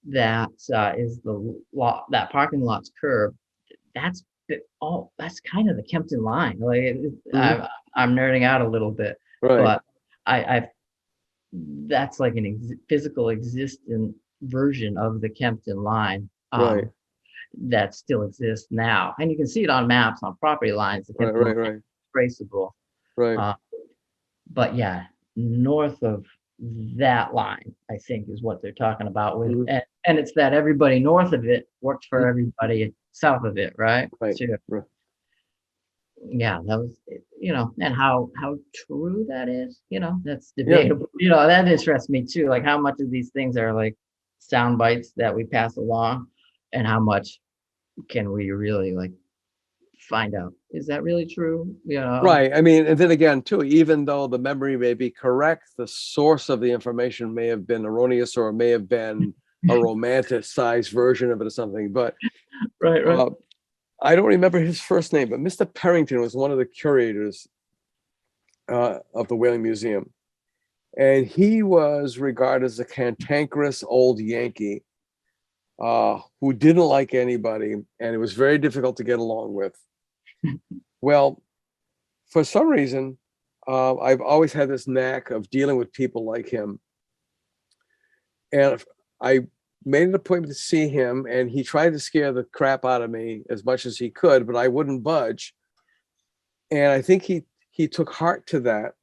Speaker 3: that is the lot, that parking lot's curb. That's that's kind of the Kempton line. Like
Speaker 2: Mhm.
Speaker 3: I'm nerding out a little bit,
Speaker 2: Right.
Speaker 3: but I've that's like physical existent version of the Kempton line.
Speaker 2: Right.
Speaker 3: That still exists now, and you can see it on maps on property lines. The
Speaker 2: Right.
Speaker 3: Kempton
Speaker 2: Right.
Speaker 3: line
Speaker 2: Right.
Speaker 3: is traceable.
Speaker 2: Right.
Speaker 3: Uh, but yeah, north of that line, I think, is what they're talking about with,
Speaker 2: Mhm.
Speaker 3: and it's that everybody north of it worked for
Speaker 2: Mhm.
Speaker 3: everybody south of it, right?
Speaker 2: Right.
Speaker 3: So,
Speaker 2: Right.
Speaker 3: yeah, that was, and how true that is, that's
Speaker 2: Yeah.
Speaker 3: debatable. That interests me too. Like how much of these things are like sound bites that we pass along, and how much can we really like find out? Is that really true? You know?
Speaker 2: Right. I mean, and then again, too, even though the memory may be correct, the source of the information may have been erroneous, or it may have been a romanticized version of it or something. But
Speaker 3: Right, right.
Speaker 2: I don't remember his first name, but Mr. Perrington was one of the curators of the Whaling Museum. And he was regarded as a cantankerous old Yankee who didn't like anybody, and it was very difficult to get along with. Well, for some reason, I've always had this knack of dealing with people like him. And I made an appointment to see him, and he tried to scare the crap out of me as much as he could, but I wouldn't budge. And I think he took heart to that.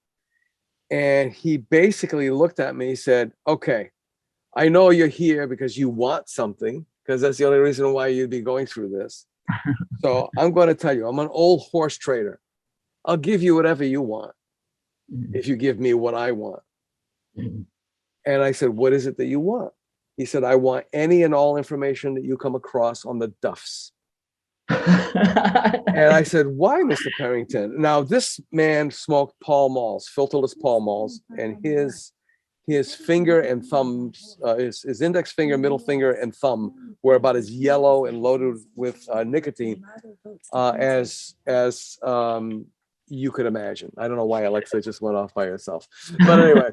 Speaker 2: And he basically looked at me and said, okay, I know you're here because you want something, because that's the only reason why you'd be going through this. So I'm going to tell you, I'm an old horse trader. I'll give you whatever you want if you give me what I want. And I said, what is it that you want? He said, I want any and all information that you come across on the Duffs. And I said, why, Mr. Perrington? Now, this man smoked Pall Malls, filterless Pall Malls, and his finger and thumbs, his index finger, middle finger, and thumb were about as yellow and loaded with nicotine as you could imagine. I don't know why Alexa just went off by herself, but anyway.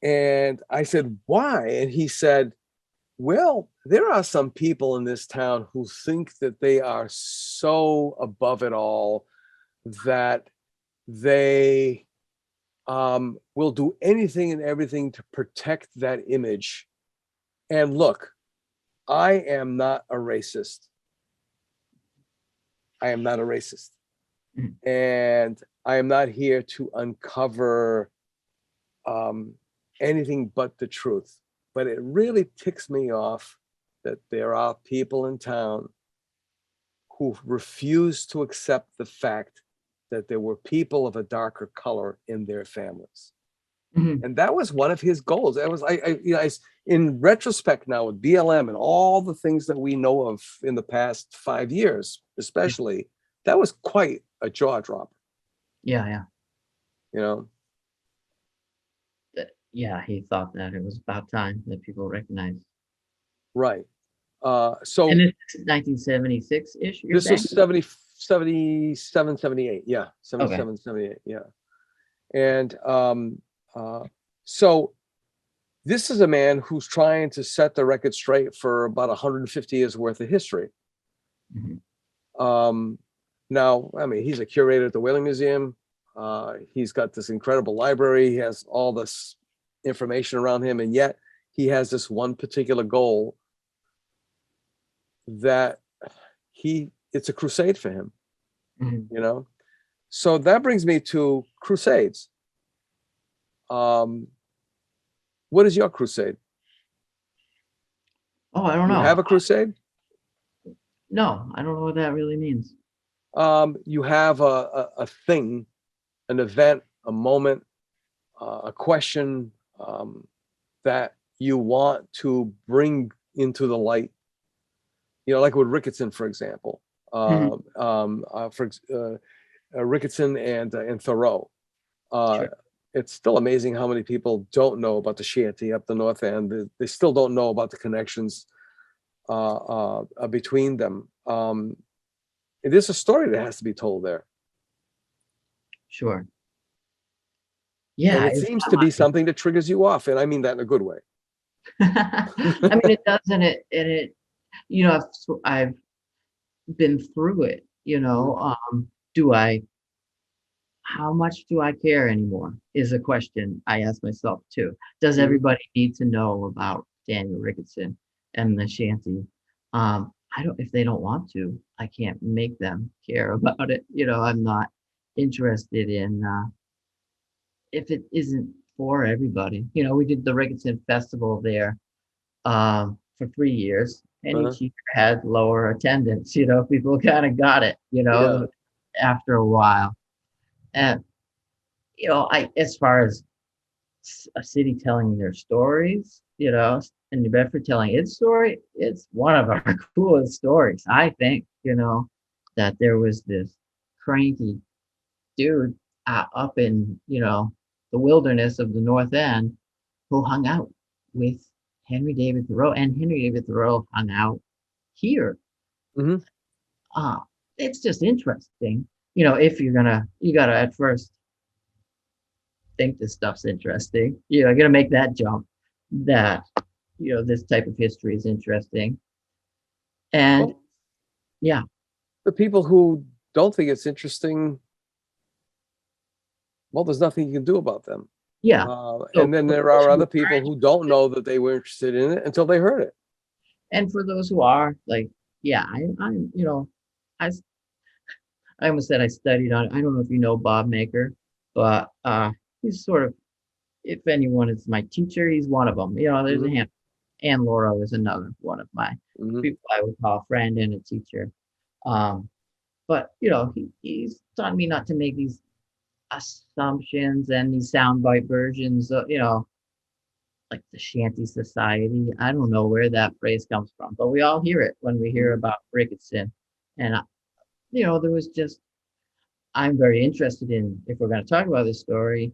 Speaker 2: And I said, why? And he said, well, there are some people in this town who think that they are so above it all that they will do anything and everything to protect that image. And look, I am not a racist. I am not a racist. And I am not here to uncover anything but the truth. But it really ticks me off that there are people in town who refuse to accept the fact that there were people of a darker color in their families. And that was one of his goals. That was, in retrospect now with BLM and all the things that we know of in the past 5 years, especially, that was quite a jaw dropper.
Speaker 3: Yeah.
Speaker 2: You know?
Speaker 3: Yeah, he thought that it was about time that people recognized.
Speaker 2: Right. So
Speaker 3: and this is 1976-ish, you're
Speaker 2: this
Speaker 3: saying?
Speaker 2: was 77, 78. Yeah. 77, okay. 78. Yeah. And so this is a man who's trying to set the record straight for about 150 years worth of history. Now, I mean, he's a curator at the Whaling Museum. He's got this incredible library. He has all this information around him, and yet he has this one particular goal that it's a crusade for him. You know? So that brings me to crusades. What is your crusade?
Speaker 3: Oh, I don't know.
Speaker 2: You have a crusade?
Speaker 3: No, I don't know what that really means.
Speaker 2: You have a thing, an event, a moment, a question that you want to bring into the light. You know, like with Ricketson, for example. Ricketson and Thoreau.
Speaker 3: Sure.
Speaker 2: It's still amazing how many people don't know about the shanty up the north end. They still don't know about the connections between them. There's a story that has to be told there.
Speaker 3: Sure. Yeah.
Speaker 2: And it seems to be something that triggers you off. And I mean that in a good way.
Speaker 3: I mean, it does, and it, you know, I've been through it, you know. How much do I care anymore is a question I ask myself too. Does everybody need to know about Daniel Ricketson and the shanty? I don't, if they don't want to, I can't make them care about it. You know, I'm not interested in, if it isn't for everybody. You know, we did the Ricketson Festival there for 3 years, and each year had lower attendance. You know, people kind of got it, you know, after a while. And, you know, as far as a city telling their stories, and New Bedford telling its story. It's one of our coolest stories, I think, that there was this cranky dude up in, the wilderness of the North End who hung out with Henry David Thoreau, and Henry David Thoreau hung out here.
Speaker 2: Hmm.
Speaker 3: Uh, it's just interesting, if you gotta at first think this stuff's interesting. I gotta make that jump that, this type of history is interesting. And
Speaker 2: Well,
Speaker 3: yeah,
Speaker 2: the people who don't think it's interesting, well, there's nothing you can do about them.
Speaker 3: yeah. So
Speaker 2: And then
Speaker 3: for
Speaker 2: there
Speaker 3: those
Speaker 2: are
Speaker 3: who
Speaker 2: other people who don't know that they were interested in it until they heard it.
Speaker 3: and for those who are like, yeah, I'm, I, s- I almost said I studied on, I don't know if you know Bob Maker, but he's sort of, if anyone is my teacher, he's one of them. There's a
Speaker 2: Hmm.
Speaker 3: handful. Ann Laura was another one of my
Speaker 2: Hmm.
Speaker 3: people I would call a friend and a teacher. Um, but he's taught me not to make these assumptions and these soundbite versions of, like the shanty society. I don't know where that phrase comes from, but we all hear it when we hear about Ricketson. And there was just, I'm very interested in, if we're going to talk about this story,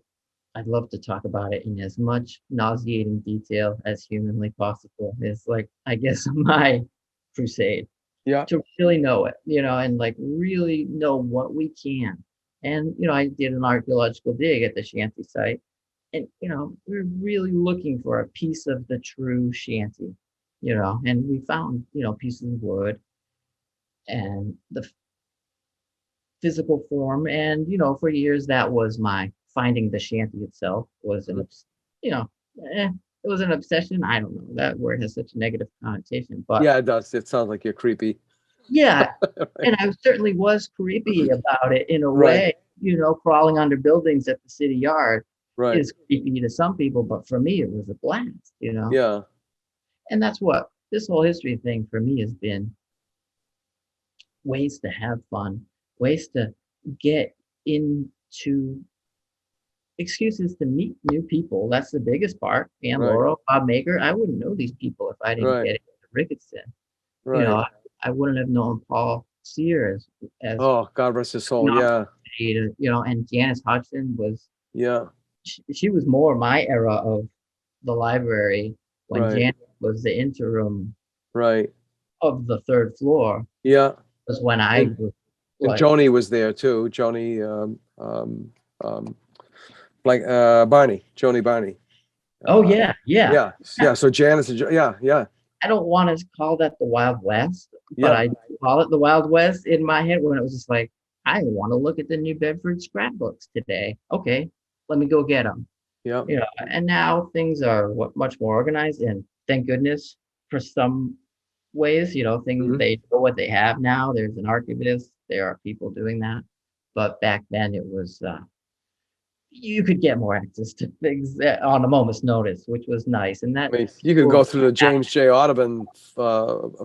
Speaker 3: I'd love to talk about it in as much nauseating detail as humanly possible. It's like, I guess, my crusade
Speaker 2: Yeah.
Speaker 3: to really know it, and like really know what we can. And, I did an archaeological dig at the shanty site, and, we're really looking for a piece of the true shanty, and we found, pieces of wood and the physical form. And, for years, that was my finding the shanty itself was you know, it was an obsession. I don't know. That word has such a negative connotation, but
Speaker 2: Yeah, it does. It sounds like you're creepy.
Speaker 3: yeah. And I certainly was creepy about it in a
Speaker 2: Right.
Speaker 3: way, crawling under buildings at the city yard
Speaker 2: Right.
Speaker 3: is creepy to some people, but for me, it was a blast.
Speaker 2: Yeah.
Speaker 3: And that's what this whole history thing for me has been ways to have fun, ways to get into excuses to meet new people. That's the biggest part. And
Speaker 2: Right.
Speaker 3: Laurel, Bob Maker, I wouldn't know these people if I didn't
Speaker 2: Right.
Speaker 3: get into Ricketson.
Speaker 2: Right.
Speaker 3: I wouldn't have known Paul Sear as
Speaker 2: Oh, God rest his soul.
Speaker 3: an
Speaker 2: Yeah.
Speaker 3: opportunity to, and Janice Hodgson was,
Speaker 2: Yeah.
Speaker 3: she was more my era of the library when
Speaker 2: Right.
Speaker 3: Janice was the interim
Speaker 2: Right.
Speaker 3: of the third floor,
Speaker 2: Yeah.
Speaker 3: was when I
Speaker 2: And
Speaker 3: was
Speaker 2: and
Speaker 3: like,
Speaker 2: Joni was there too. Joni, um, like Joni Barney.
Speaker 3: oh
Speaker 2: Uh,
Speaker 3: yeah.
Speaker 2: yeah. Yeah. So Janice and yeah. Yeah.
Speaker 3: I don't want to call that the Wild West, but
Speaker 2: Yeah.
Speaker 3: I call it the Wild West in my head when it was just like, I want to look at the New Bedford scrapbooks today. Okay, let me go get them.
Speaker 2: Yeah.
Speaker 3: And now things are much more organized, and thank goodness for some ways, things
Speaker 2: Hmm.
Speaker 3: they know what they have now. There's an archivist, there are people doing that. But back then it was, you could get more access to things on a moment's notice, which was nice. And that
Speaker 2: I mean, you could go through the James J. Audubon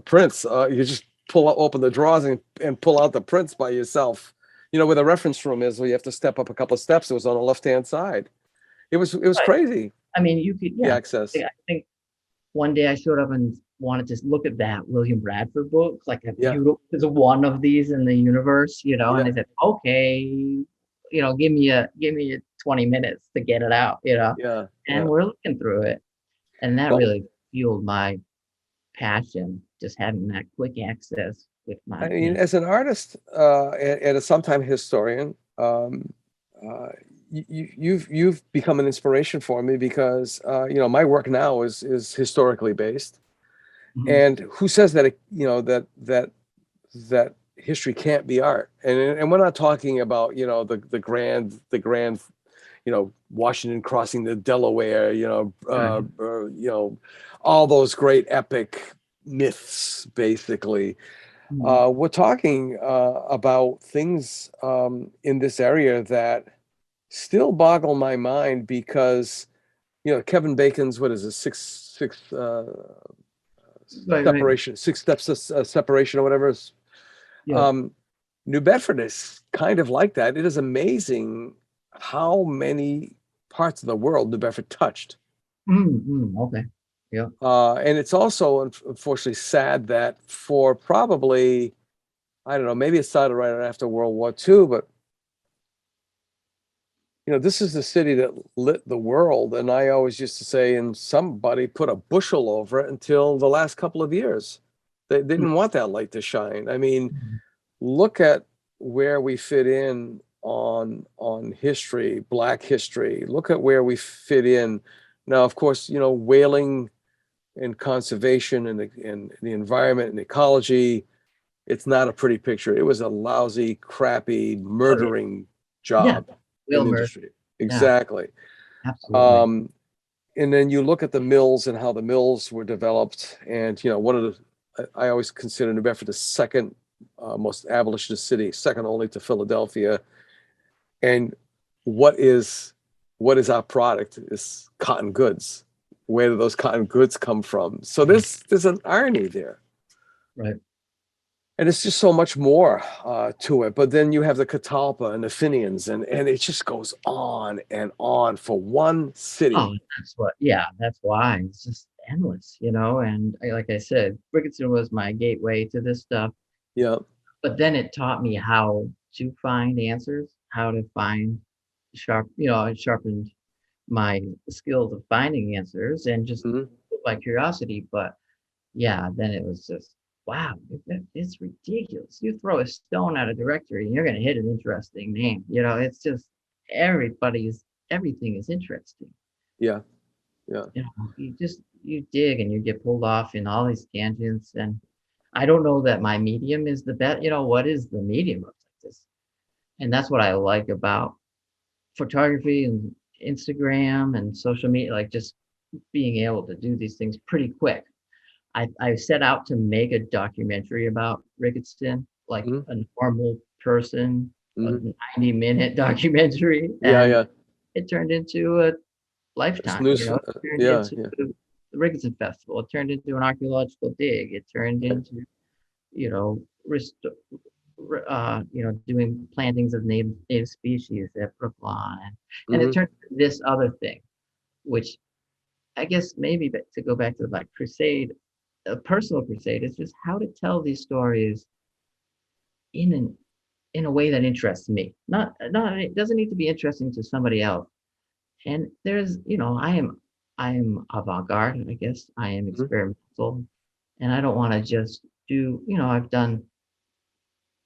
Speaker 2: prints. You just open the drawers and pull out the prints by yourself. Where the reference room is, where you have to step up a couple of steps. It was on the left-hand side. It was
Speaker 3: Right.
Speaker 2: crazy,
Speaker 3: I mean, you could,
Speaker 2: the
Speaker 3: yeah.
Speaker 2: access.
Speaker 3: I think one day I showed up and wanted to look at that William Bradford book, like a
Speaker 2: Yeah.
Speaker 3: beautiful, there's one of these in the universe, and
Speaker 2: Yeah.
Speaker 3: they said, okay, give me 20 minutes to get it out,
Speaker 2: Yeah.
Speaker 3: and
Speaker 2: Yeah.
Speaker 3: we're looking through it. And that
Speaker 2: Well,
Speaker 3: really fueled my passion, just having that quick access with
Speaker 2: I
Speaker 3: my,
Speaker 2: mean, as an artist and a sometime historian, you've become an inspiration for me because my work now is historically based.
Speaker 3: Mhm.
Speaker 2: And who says that that history can't be art? And we're not talking about the grand Washington crossing the Delaware,
Speaker 3: Right.
Speaker 2: all those great epic myths, basically.
Speaker 3: Mhm.
Speaker 2: We're talking about things in this area that still boggle my mind because Kevin Bacon's, what is it, six
Speaker 3: Right.
Speaker 2: separation, 6 steps of separation or whatever.
Speaker 3: Yeah.
Speaker 2: Um, New Bedford is kind of like that. It is amazing how many parts of the world New Bedford touched.
Speaker 3: Okay. Yeah.
Speaker 2: And it's also unfortunately sad that for probably, I don't know, maybe it started right after World War II, but this is the city that lit the world. And I always used to say, and somebody put a bushel over it until the last couple of years. They didn't want that light to shine. I mean, look at where we fit in on history, Black history. Look at where we fit in. Now, of course, whaling and conservation and the environment and ecology, it's not a pretty picture. It was a lousy, crappy, murdering job in industry. Exactly.
Speaker 3: Absolutely.
Speaker 2: And then you look at the mills and how the mills were developed. And, I always consider New Bedford the second most abolitionist city, second only to Philadelphia. And what is our product? Is cotton goods. Where do those cotton goods come from? So there's an irony there.
Speaker 3: Right.
Speaker 2: And it's just so much more to it. But then you have the Catalpa and the Fenians, and it just goes on and on for one city.
Speaker 3: Oh, that's why it's just endless, and like I said, Ricketson was my gateway to this stuff.
Speaker 2: Yeah.
Speaker 3: But then it taught me how to find answers, how to find it sharpened my skills of finding answers and just my curiosity. But yeah, then it was just, wow, it's ridiculous. You throw a stone at a directory and you're going to hit an interesting name. It's just everything is interesting.
Speaker 2: Yeah.
Speaker 3: You dig and you get pulled off in all these tangents. And I don't know that my medium is the best. What is the medium of this? And that's what I like about photography and Instagram and social media, like just being able to do these things pretty quick. I set out to make a documentary about Ricketson, like a normal person, a 90-minute documentary. And it turned into a lifetime. It turned into the Ricketson Festival. It turned into an archaeological dig. It turned into, doing plantings of native species at Brooklawn, and it turned into this other thing, which I guess maybe to go back to like crusade, a personal crusade is just how to tell these stories in a way that interests me. Not it doesn't need to be interesting to somebody else. And there's, I am avant-garde, I guess. I am experimental, and I don't want to just do, I've done,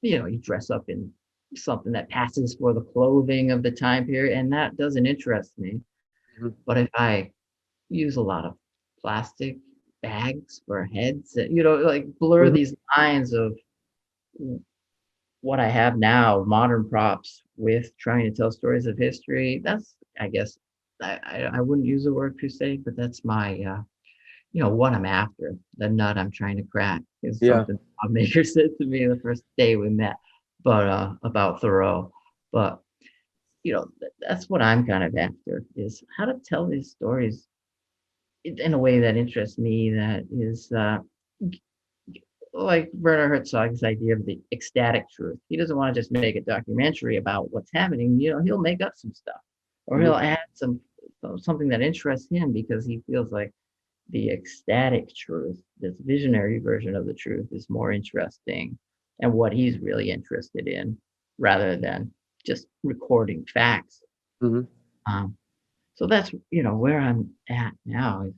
Speaker 3: you dress up in something that passes for the clothing of the time period, and that doesn't interest me. But if I use a lot of plastic bags for heads, like blur these lines of what I have now, modern props, with trying to tell stories of history, that's, I guess, I wouldn't use the word crusade, but that's my, what I'm after, the nut I'm trying to crack is something Bob Maker said to me the first day we met, but about Thoreau. But, that's what I'm kind of after, is how to tell these stories in a way that interests me, that is like Werner Herzog's idea of the ecstatic truth. He doesn't want to just make a documentary about what's happening. He'll make up some stuff, or he'll add something that interests him because he feels like the ecstatic truth, this visionary version of the truth, is more interesting and what he's really interested in, rather than just recording facts. So that's where I'm at now. Is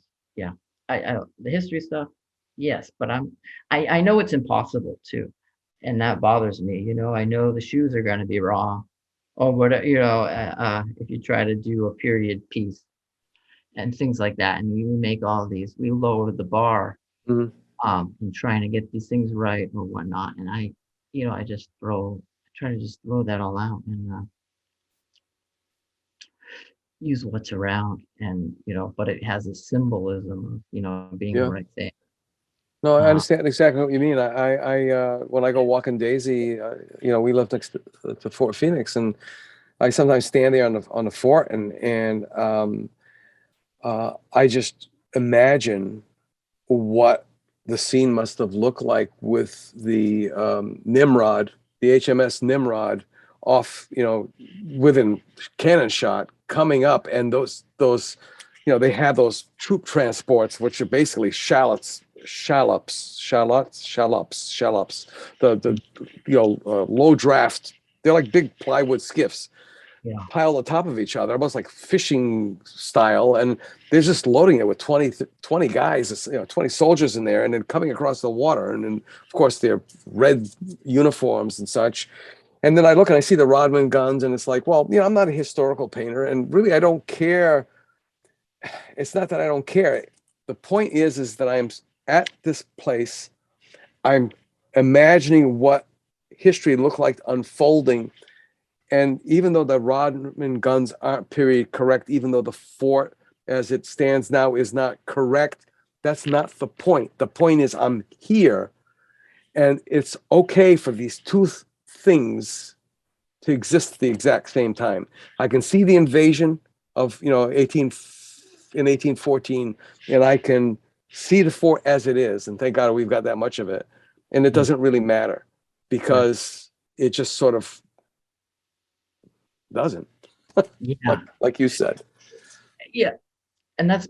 Speaker 3: I the history stuff, yes, but I know it's impossible too, and that bothers me. I know the shoes are going to be wrong, or what, if you try to do a period piece and things like that, and we make all these, we lower the bar, in trying to get these things right or whatnot, and I try to just throw that all out and use what's around, and but it has a symbolism of being the right thing.
Speaker 2: No, I understand exactly what you mean. I when I go walking Daisy, we live next to Fort Phoenix, and I sometimes stand there on the fort, and I just imagine what the scene must have looked like with the Nimrod, the HMS Nimrod, off, within cannon shot, coming up, and those they have those troop transports, which are basically shallops, the low draft. They're like big plywood skiffs
Speaker 3: Yeah.
Speaker 2: piled on top of each other, almost like fishing style, and they're just loading it with 20 guys, 20 soldiers in there, and then coming across the water, and then of course their red uniforms and such. And then I look and I see the Rodman guns, and it's like, well, I'm not a historical painter, and really I don't care. It's not that I don't care. The point is that I'm at this place. I'm imagining what history looked like unfolding. And even though the Rodman guns aren't period correct, even though the fort as it stands now is not correct, that's not the point. The point is I'm here, and it's okay for these two things to exist at the exact same time. I can see the invasion of 1814, and I can see the fort as it is, and thank God we've got that much of it. And it doesn't really matter because it just sort of doesn't.
Speaker 3: Yeah.
Speaker 2: like you said.
Speaker 3: Yeah. And that's,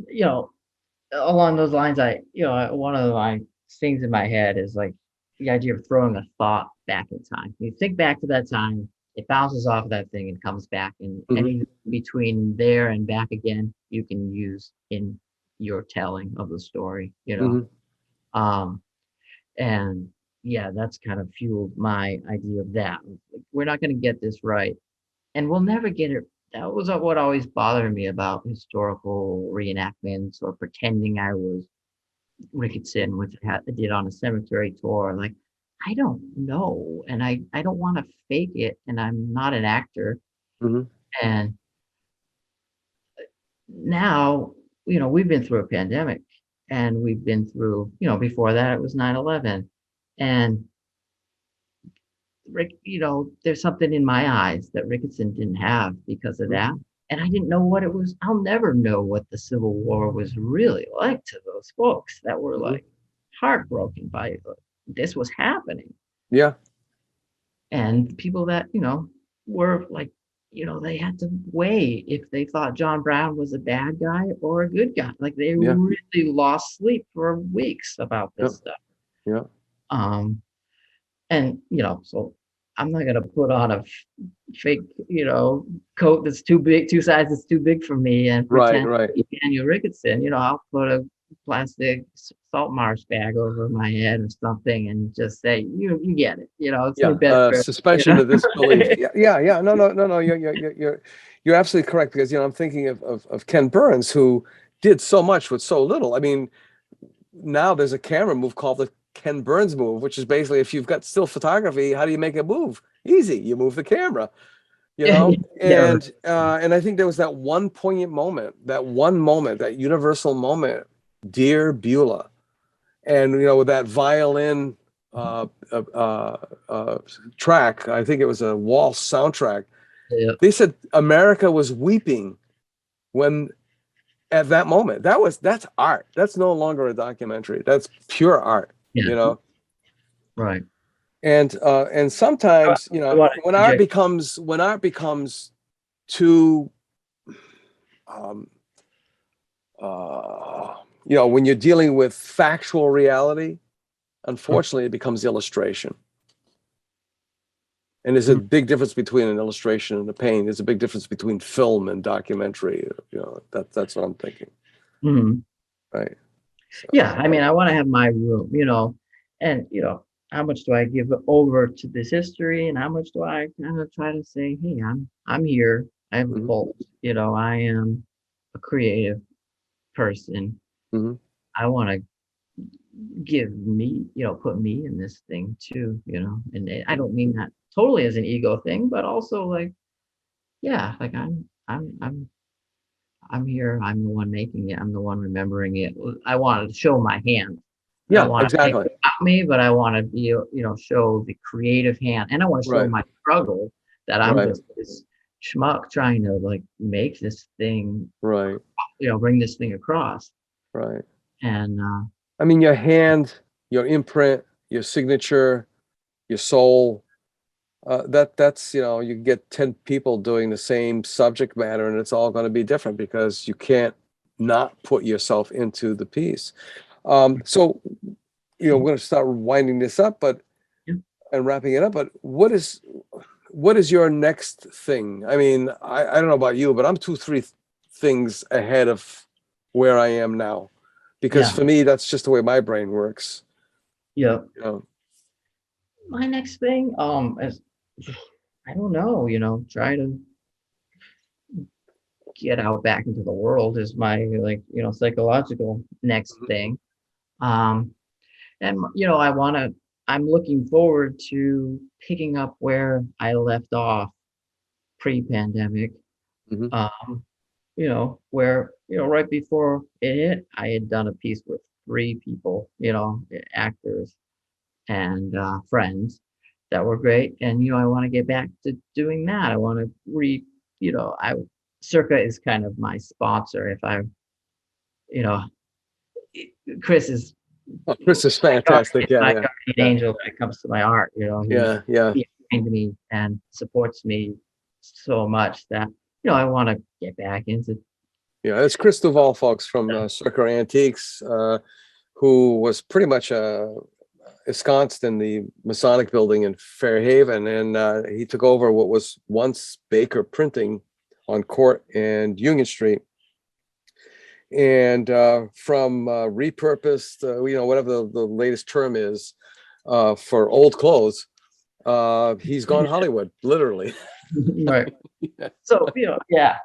Speaker 3: along those lines, one of my things in my head is like the idea of throwing a thought back in time. You think back to that time, it bounces off of that thing and comes back, and any between there and back again, you can use in your telling of the story, and yeah, that's kind of fueled my idea of that. We're not going to get this right, and we'll never get it. That was what always bothered me about historical reenactments or pretending I was Ricketson, which I did on a cemetery tour. Like, I don't know, and I don't want to fake it, and I'm not an actor. And now, we've been through a pandemic, and we've been through, before that it was 9/11, and Rick, there's something in my eyes that Ricketson didn't have because of that. And I didn't know what it was. I'll never know what the Civil War was really like to those folks that were like heartbroken by this was happening.
Speaker 2: Yeah.
Speaker 3: And people that, were like, they had to weigh if they thought John Brown was a bad guy or a good guy. Like they really lost sleep for weeks about this stuff.
Speaker 2: Yeah.
Speaker 3: And, so I'm not going to put on a fake, coat that's too big, two sizes too big for me and pretend to be Daniel Ricketson. I'll put a plastic salt marsh bag over my head or something and just say, you get it. It's New Bedford.
Speaker 2: Suspension of disbelief. Yeah. No. You're absolutely correct, because, I'm thinking of Ken Burns, who did so much with so little. I mean, now there's a camera move called the Ken Burns move, which is basically, if you've got still photography, how do you make it move? Easy. You move the camera, and I think there was that one poignant moment, that universal moment, Dear Beulah. And, with that violin track, I think it was a waltz soundtrack.
Speaker 3: Yeah.
Speaker 2: They said America was weeping when, at that moment, that's art. That's no longer a documentary. That's pure art.
Speaker 3: Right.
Speaker 2: And sometimes, when art becomes too, when you're dealing with factual reality, unfortunately, it becomes illustration. And there's a big difference between an illustration and a painting. There's a big difference between film and documentary. That's what I'm thinking. Right. So,
Speaker 3: yeah. I mean, I want to have my room, and, how much do I give over to this history, and how much do I kind of try to say, hey, I'm here. I have a pulse. I am a creative person. I want to give me, put me in this thing too, and I don't mean that totally as an ego thing, but also like, yeah, like I'm here. I'm the one making it. I'm the one remembering it. I want to show my hand. I don't want
Speaker 2: exactly.
Speaker 3: to make it about me, but I want to be, show the creative hand, and I want to show my struggle that I'm just this schmuck trying to like make this thing, bring this thing across.
Speaker 2: Right.
Speaker 3: And
Speaker 2: I mean, your hand, your imprint, your signature, your soul, that's, you get 10 people doing the same subject matter, and it's all going to be different because you can't not put yourself into the piece. So, we're going to start winding this up, but
Speaker 3: Yeah.
Speaker 2: and wrapping it up. But what is your next thing? I mean, I don't know about you, but I'm 2, 3 things ahead of where I am now, because
Speaker 3: Yeah.
Speaker 2: for me, that's just the way my brain works.
Speaker 3: Yeah.
Speaker 2: You know?
Speaker 3: My next thing, is, I don't know, try to get out back into the world is my, like, psychological next thing. Um, and I'm looking forward to picking up where I left off pre-pandemic.
Speaker 2: Mhm.
Speaker 3: Where, right before it hit, I had done a piece with 3 people, actors and friends that were great. And, I want to get back to doing that. I want to I Circa is kind of my sponsor. If I, you know, Chris is
Speaker 2: Oh, Chris is
Speaker 3: my
Speaker 2: fantastic. Yeah, yeah,
Speaker 3: guardian
Speaker 2: yeah,
Speaker 3: angel when it comes to my art.
Speaker 2: yeah, yeah.
Speaker 3: He's behind me and supports me so much that, I want to get back into
Speaker 2: Yeah, it's Chris Duval, folks, from
Speaker 3: stuff.
Speaker 2: Circa Antiques, who was pretty much ensconced in the Masonic building in Fairhaven, and he took over what was once Baker Printing on Court and Union Street, and from repurposed, whatever the latest term is for old clothes, he's gone Hollywood, literally.
Speaker 3: Right.
Speaker 2: Yeah.
Speaker 3: So, yeah.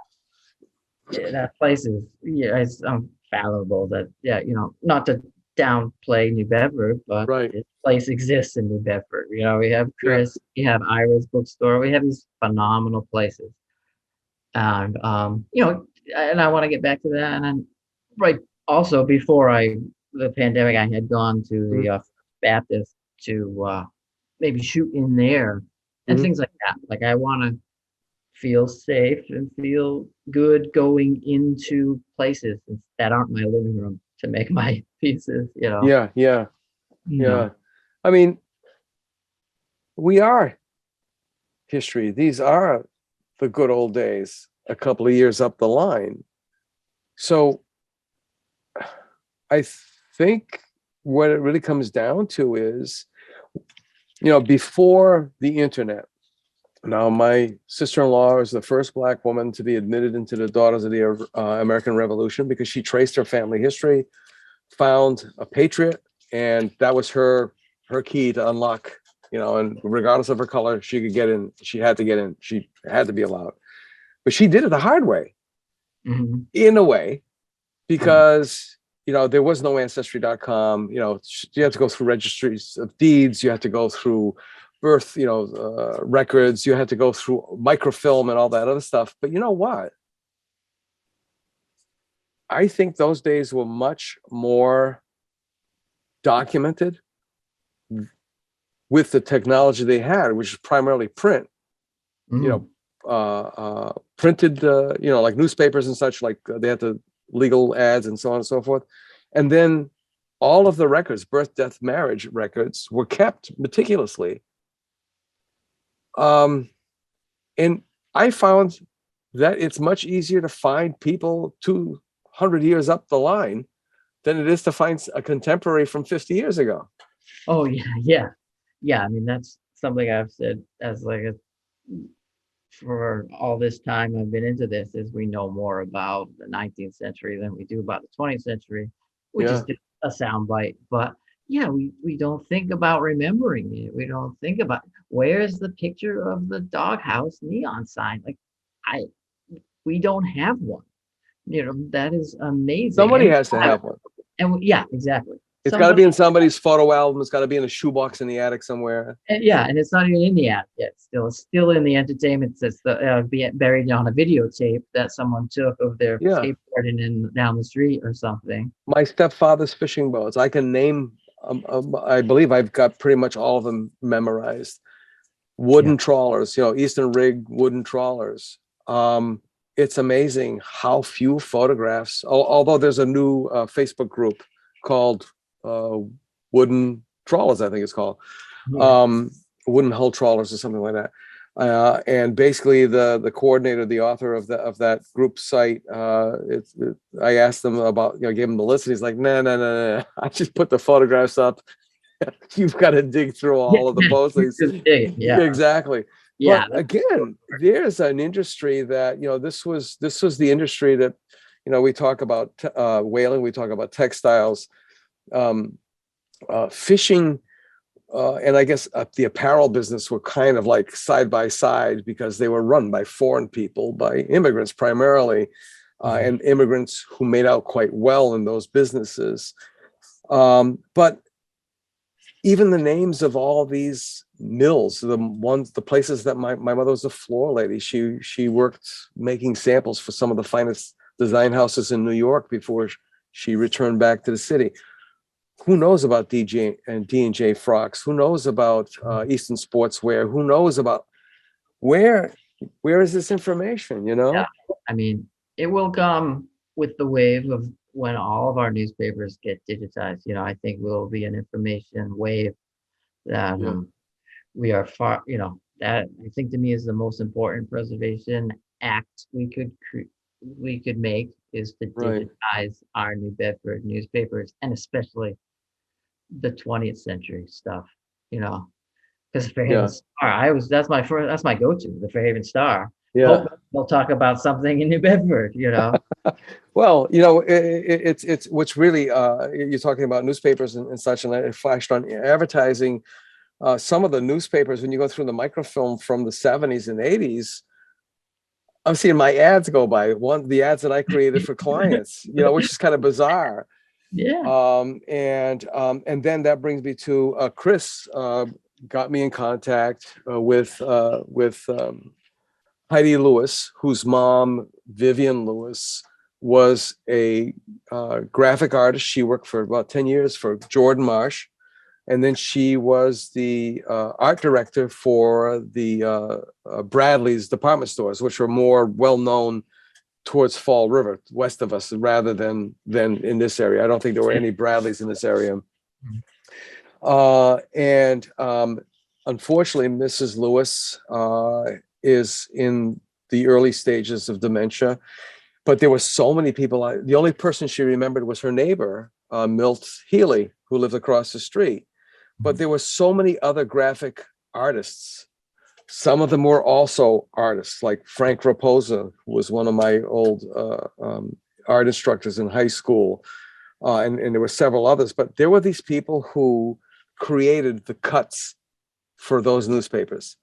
Speaker 3: Yeah, that place is, it's unfathomable that, not to downplay New Bedford, but
Speaker 2: Right.
Speaker 3: this place exists in New Bedford. We have
Speaker 2: Yeah.
Speaker 3: Chris, we have Ira's bookstore, we have these phenomenal places. And, and I want to get back to that. And then, right, also before the pandemic, I had gone to the Baptist to maybe shoot in there and
Speaker 2: Mhm.
Speaker 3: things like that. Like, I want to feel safe and feel good going into places that aren't my living room to make my pieces,
Speaker 2: Yeah, yeah,
Speaker 3: you
Speaker 2: yeah.
Speaker 3: know.
Speaker 2: I mean, we are history. These are the good old days a couple of years up the line. So I think what it really comes down to is, before the internet. Now, my sister-in-law is the first Black woman to be admitted into the Daughters of the American Revolution because she traced her family history, found a patriot, and that was her key to unlock, and regardless of her color, she could get in. She had to get in. She had to be allowed. But she did it the hard way,
Speaker 3: Mhm.
Speaker 2: in a way,
Speaker 3: Yeah.
Speaker 2: because there was no ancestry.com. You had to go through registries of deeds. You had to go through birth records. You had to go through microfilm and all that other stuff. But you know what, I think those days were much more documented with the technology they had, which is primarily print.
Speaker 3: Mhm.
Speaker 2: Printed like newspapers and such, like they had the legal ads and so on and so forth. And then all of the records, birth, death, marriage records, were kept meticulously. And I found that it's much easier to find people 200 years up the line than it is to find a contemporary from 50 years ago.
Speaker 3: Oh yeah, yeah. Yeah, I mean, that's something I've said as like for all this time I've been into this, is we know more about the 19th century than we do about the 20th century, which is
Speaker 2: Yeah.
Speaker 3: just a soundbite. But yeah, we don't think about remembering it. We don't think about where's the picture of the doghouse neon sign. Like, I we don't have one. That is amazing.
Speaker 2: Somebody has to have one.
Speaker 3: Yeah, exactly.
Speaker 2: It's got to
Speaker 3: Somebody.
Speaker 2: be in somebody's photo album. It's got to be in a shoebox in the attic somewhere.
Speaker 3: And yeah, and it's not even in the app yet. It's still in the entertainment. It's buried on a videotape that someone took of their
Speaker 2: Yeah.
Speaker 3: skateboarding down the street or something.
Speaker 2: My stepfather's fishing boats. I can name, I believe I've got pretty much all of them memorized. Wooden trawlers, Eastern rig wooden trawlers. It's amazing how few photographs, although there's a new Facebook group called Wooden Trawlers, I think it's called.
Speaker 3: Yeah.
Speaker 2: wooden hull trawlers or something like that. And basically the coordinator, the author of that group site, I asked them about, gave him the list, and he's like, no. I just put the photographs up. You've got to dig through all of the postings.
Speaker 3: Yeah,
Speaker 2: exactly.
Speaker 3: yeah,
Speaker 2: But again, there's an industry that, this was the industry that, we talk about whaling, we talk about textiles, fishing, and I guess the apparel business were kind of like side by side, because they were run by foreign people, by immigrants primarily, and immigrants who made out quite well in those businesses. But even the names of all these mills, the places that my mother was a floor lady. She worked making samples for some of the finest design houses in New York before she returned back to the city. Who knows about D&J Frocks? Who knows about Eastern Sportswear? Who knows about where is this information?
Speaker 3: yeah. I mean, it will come with the wave of when all of our newspapers get digitized. I think will be an information wave that we are far. That I think to me is the most important preservation act we could make, is to
Speaker 2: Right.
Speaker 3: digitize our New Bedford newspapers, and especially the 20th century stuff, because Fairhaven Star, that's my go-to, the Fairhaven Star.
Speaker 2: Yeah.
Speaker 3: Hope they'll talk about something in New Bedford,
Speaker 2: Well, it's what's really, you're talking about newspapers and such, and it flashed on advertising. Some of the newspapers, when you go through the microfilm from the 70s and 80s, I'm seeing my ads go by, the ads that I created for clients, which is kind of bizarre.
Speaker 3: Yeah.
Speaker 2: And then that brings me to Chris got me in contact with Heidi Lewis, whose mom, Vivian Lewis, was a graphic artist. She worked for about 10 years for Jordan Marsh. And then she was the art director for the Bradley's department stores, which were more well-known towards Fall River, west of us, rather than in this area. I don't think there were any Bradleys in this area. And unfortunately, Mrs. Lewis is in the early stages of dementia. But there were so many people. The only person she remembered was her neighbor, Milt Healy, who lived across the street. But there were so many other graphic artists. Some of them were also artists, like Frank Raposa, who was one of my old art instructors in high school. And there were several others. But there were these people who created the cuts for those newspapers.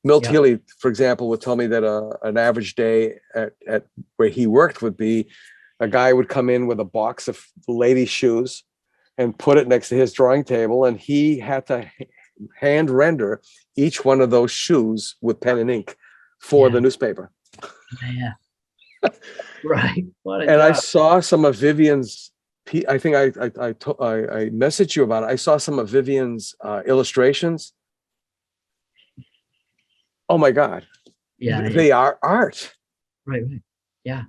Speaker 2: Milt Healy, for example, would tell me that an average day at where he worked would be, a guy would come in with a box of ladies' shoes and put it next to his drawing table, and he had to hand render each one of those shoes with pen and ink for the newspaper.
Speaker 3: Yeah. Right.
Speaker 2: And job. I saw some of Vivian's. I think I messaged you about it. I saw some of Vivian's illustrations. Oh my God.
Speaker 3: Yeah.
Speaker 2: They are art.
Speaker 3: Right. Yeah.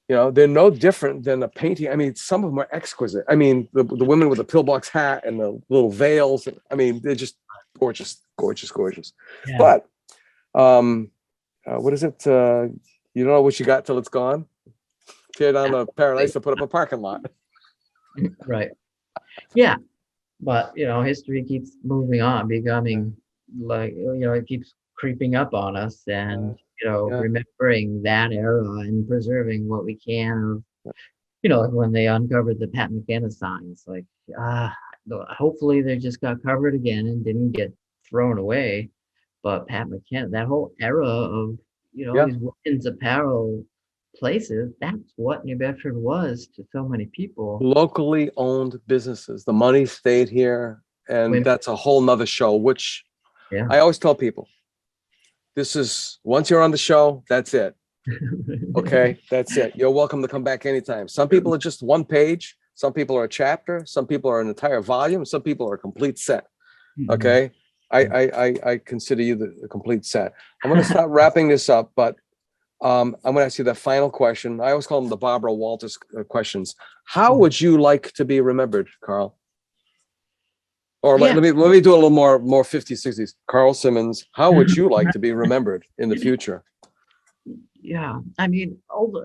Speaker 2: They're no different than a painting. I mean, some of them are exquisite. I mean, the women with the pillbox hat and the little veils. I mean, they're just gorgeous. Yeah. But what is it? You don't know what you got till it's gone. Tear down the paradise to put up a parking lot.
Speaker 3: Right. Yeah. But, history keeps moving on, becoming like, it keeps creeping up on us, and remembering that era and preserving what we can of, like when they uncovered the Pat McKenna signs, like hopefully they just got covered again and didn't get thrown away. But Pat McKenna, that whole era of these women's apparel places, that's what New Bedford was to so many people.
Speaker 2: Locally owned businesses. The money stayed here, and that's a whole nother show, which I always tell people, this is, once you're on the show, that's it. Okay, that's it. You're welcome to come back anytime. Some people are just one page. Some people are a chapter. Some people are an entire volume. Some people are a complete set. Okay, I consider you the complete set. I'm going to start wrapping this up, but I'm going to ask you the final question. I always call them the Barbara Walters questions. How would you like to be remembered, Carl? Or
Speaker 3: Yeah.
Speaker 2: let me do a little more 50s, 60s. Carl Simmons, how would you like to be remembered in the future?
Speaker 3: Yeah. I mean,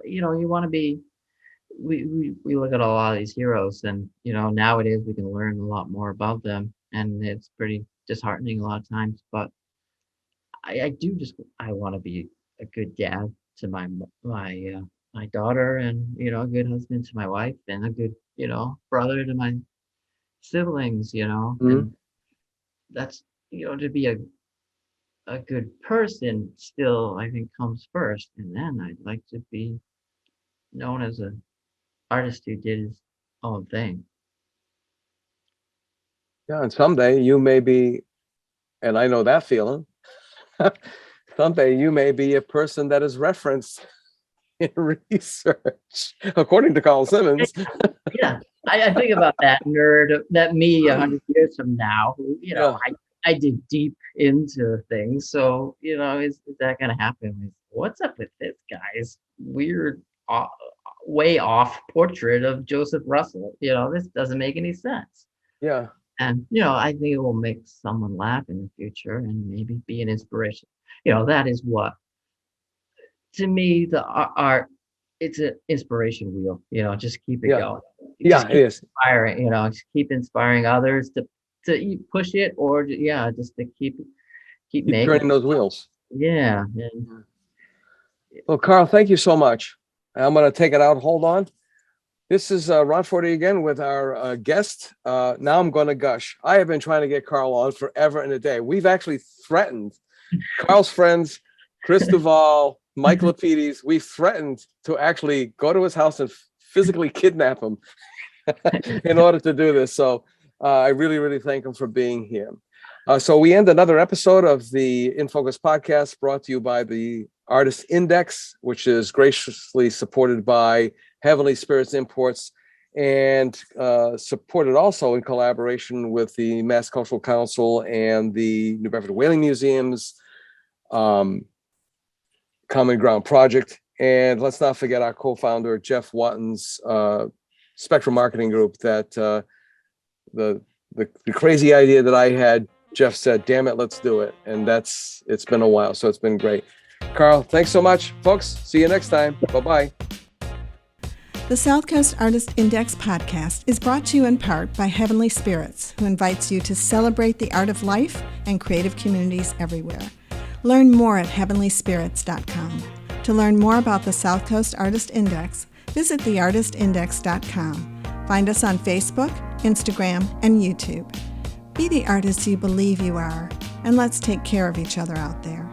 Speaker 3: you want to be, we look at a lot of these heroes, and, nowadays we can learn a lot more about them, and it's pretty disheartening a lot of times. But I want to be a good dad to my daughter, and, a good husband to my wife, and a good, brother to my siblings,
Speaker 2: Mhm.
Speaker 3: and that's, to be a good person still, I think, comes first. And then I'd like to be known as a artist who did his own thing.
Speaker 2: Yeah, and someday you may be, and I know that feeling, someday you may be a person that is referenced in research, according to Carl Simmons.
Speaker 3: Yeah, I think about that nerd, that me 100 years from now, who,
Speaker 2: Yeah.
Speaker 3: I dig deep into things. So, is that going to happen? What's up with this guy's weird, way off portrait of Joseph Russell? This doesn't make any sense.
Speaker 2: Yeah.
Speaker 3: And, I think it will make someone laugh in the future and maybe be an inspiration. That is what, to me, the art, it's an inspiration wheel, just keep it
Speaker 2: Yeah.
Speaker 3: going.
Speaker 2: Yeah,
Speaker 3: Just
Speaker 2: it
Speaker 3: keep
Speaker 2: is.
Speaker 3: inspiring, just keep inspiring others to push it, or just to keep
Speaker 2: Keep
Speaker 3: making
Speaker 2: turning
Speaker 3: it.
Speaker 2: those wheels.
Speaker 3: Yeah. And
Speaker 2: Well, Carl, thank you so much. I'm going to take it out. Hold on. This is Ron Fortier again with our guest. Now I'm going to gush. I have been trying to get Carl on forever and a day. We've actually threatened Carl's friends, Chris Duvall, Mike Lapides. We threatened to actually go to his house and physically kidnap him in order to do this. So I really, really thank him for being here. So we end another episode of the In Focus podcast, brought to you by the Artist Index, which is graciously supported by Heavenly Spirits Imports, and supported also in collaboration with the Mass Cultural Council and the New Bedford Whaling Museum's Common Ground Project. And let's not forget our co-founder, Jeff Watton's Spectrum Marketing Group, that the crazy idea that I had, Jeff said, damn it, let's do it. And it's been a while, so it's been great. Carl, thanks so much. Folks, see you next time. Bye-bye.
Speaker 1: The Southcoast Artist Index podcast is brought to you in part by Heavenly Spirits, who invites you to celebrate the art of life and creative communities everywhere. Learn more at heavenlyspirits.com. To learn more about the Southcoast Artist Index, visit theartistindex.com. Find us on Facebook, Instagram, and YouTube. Be the artist you believe you are, and let's take care of each other out there.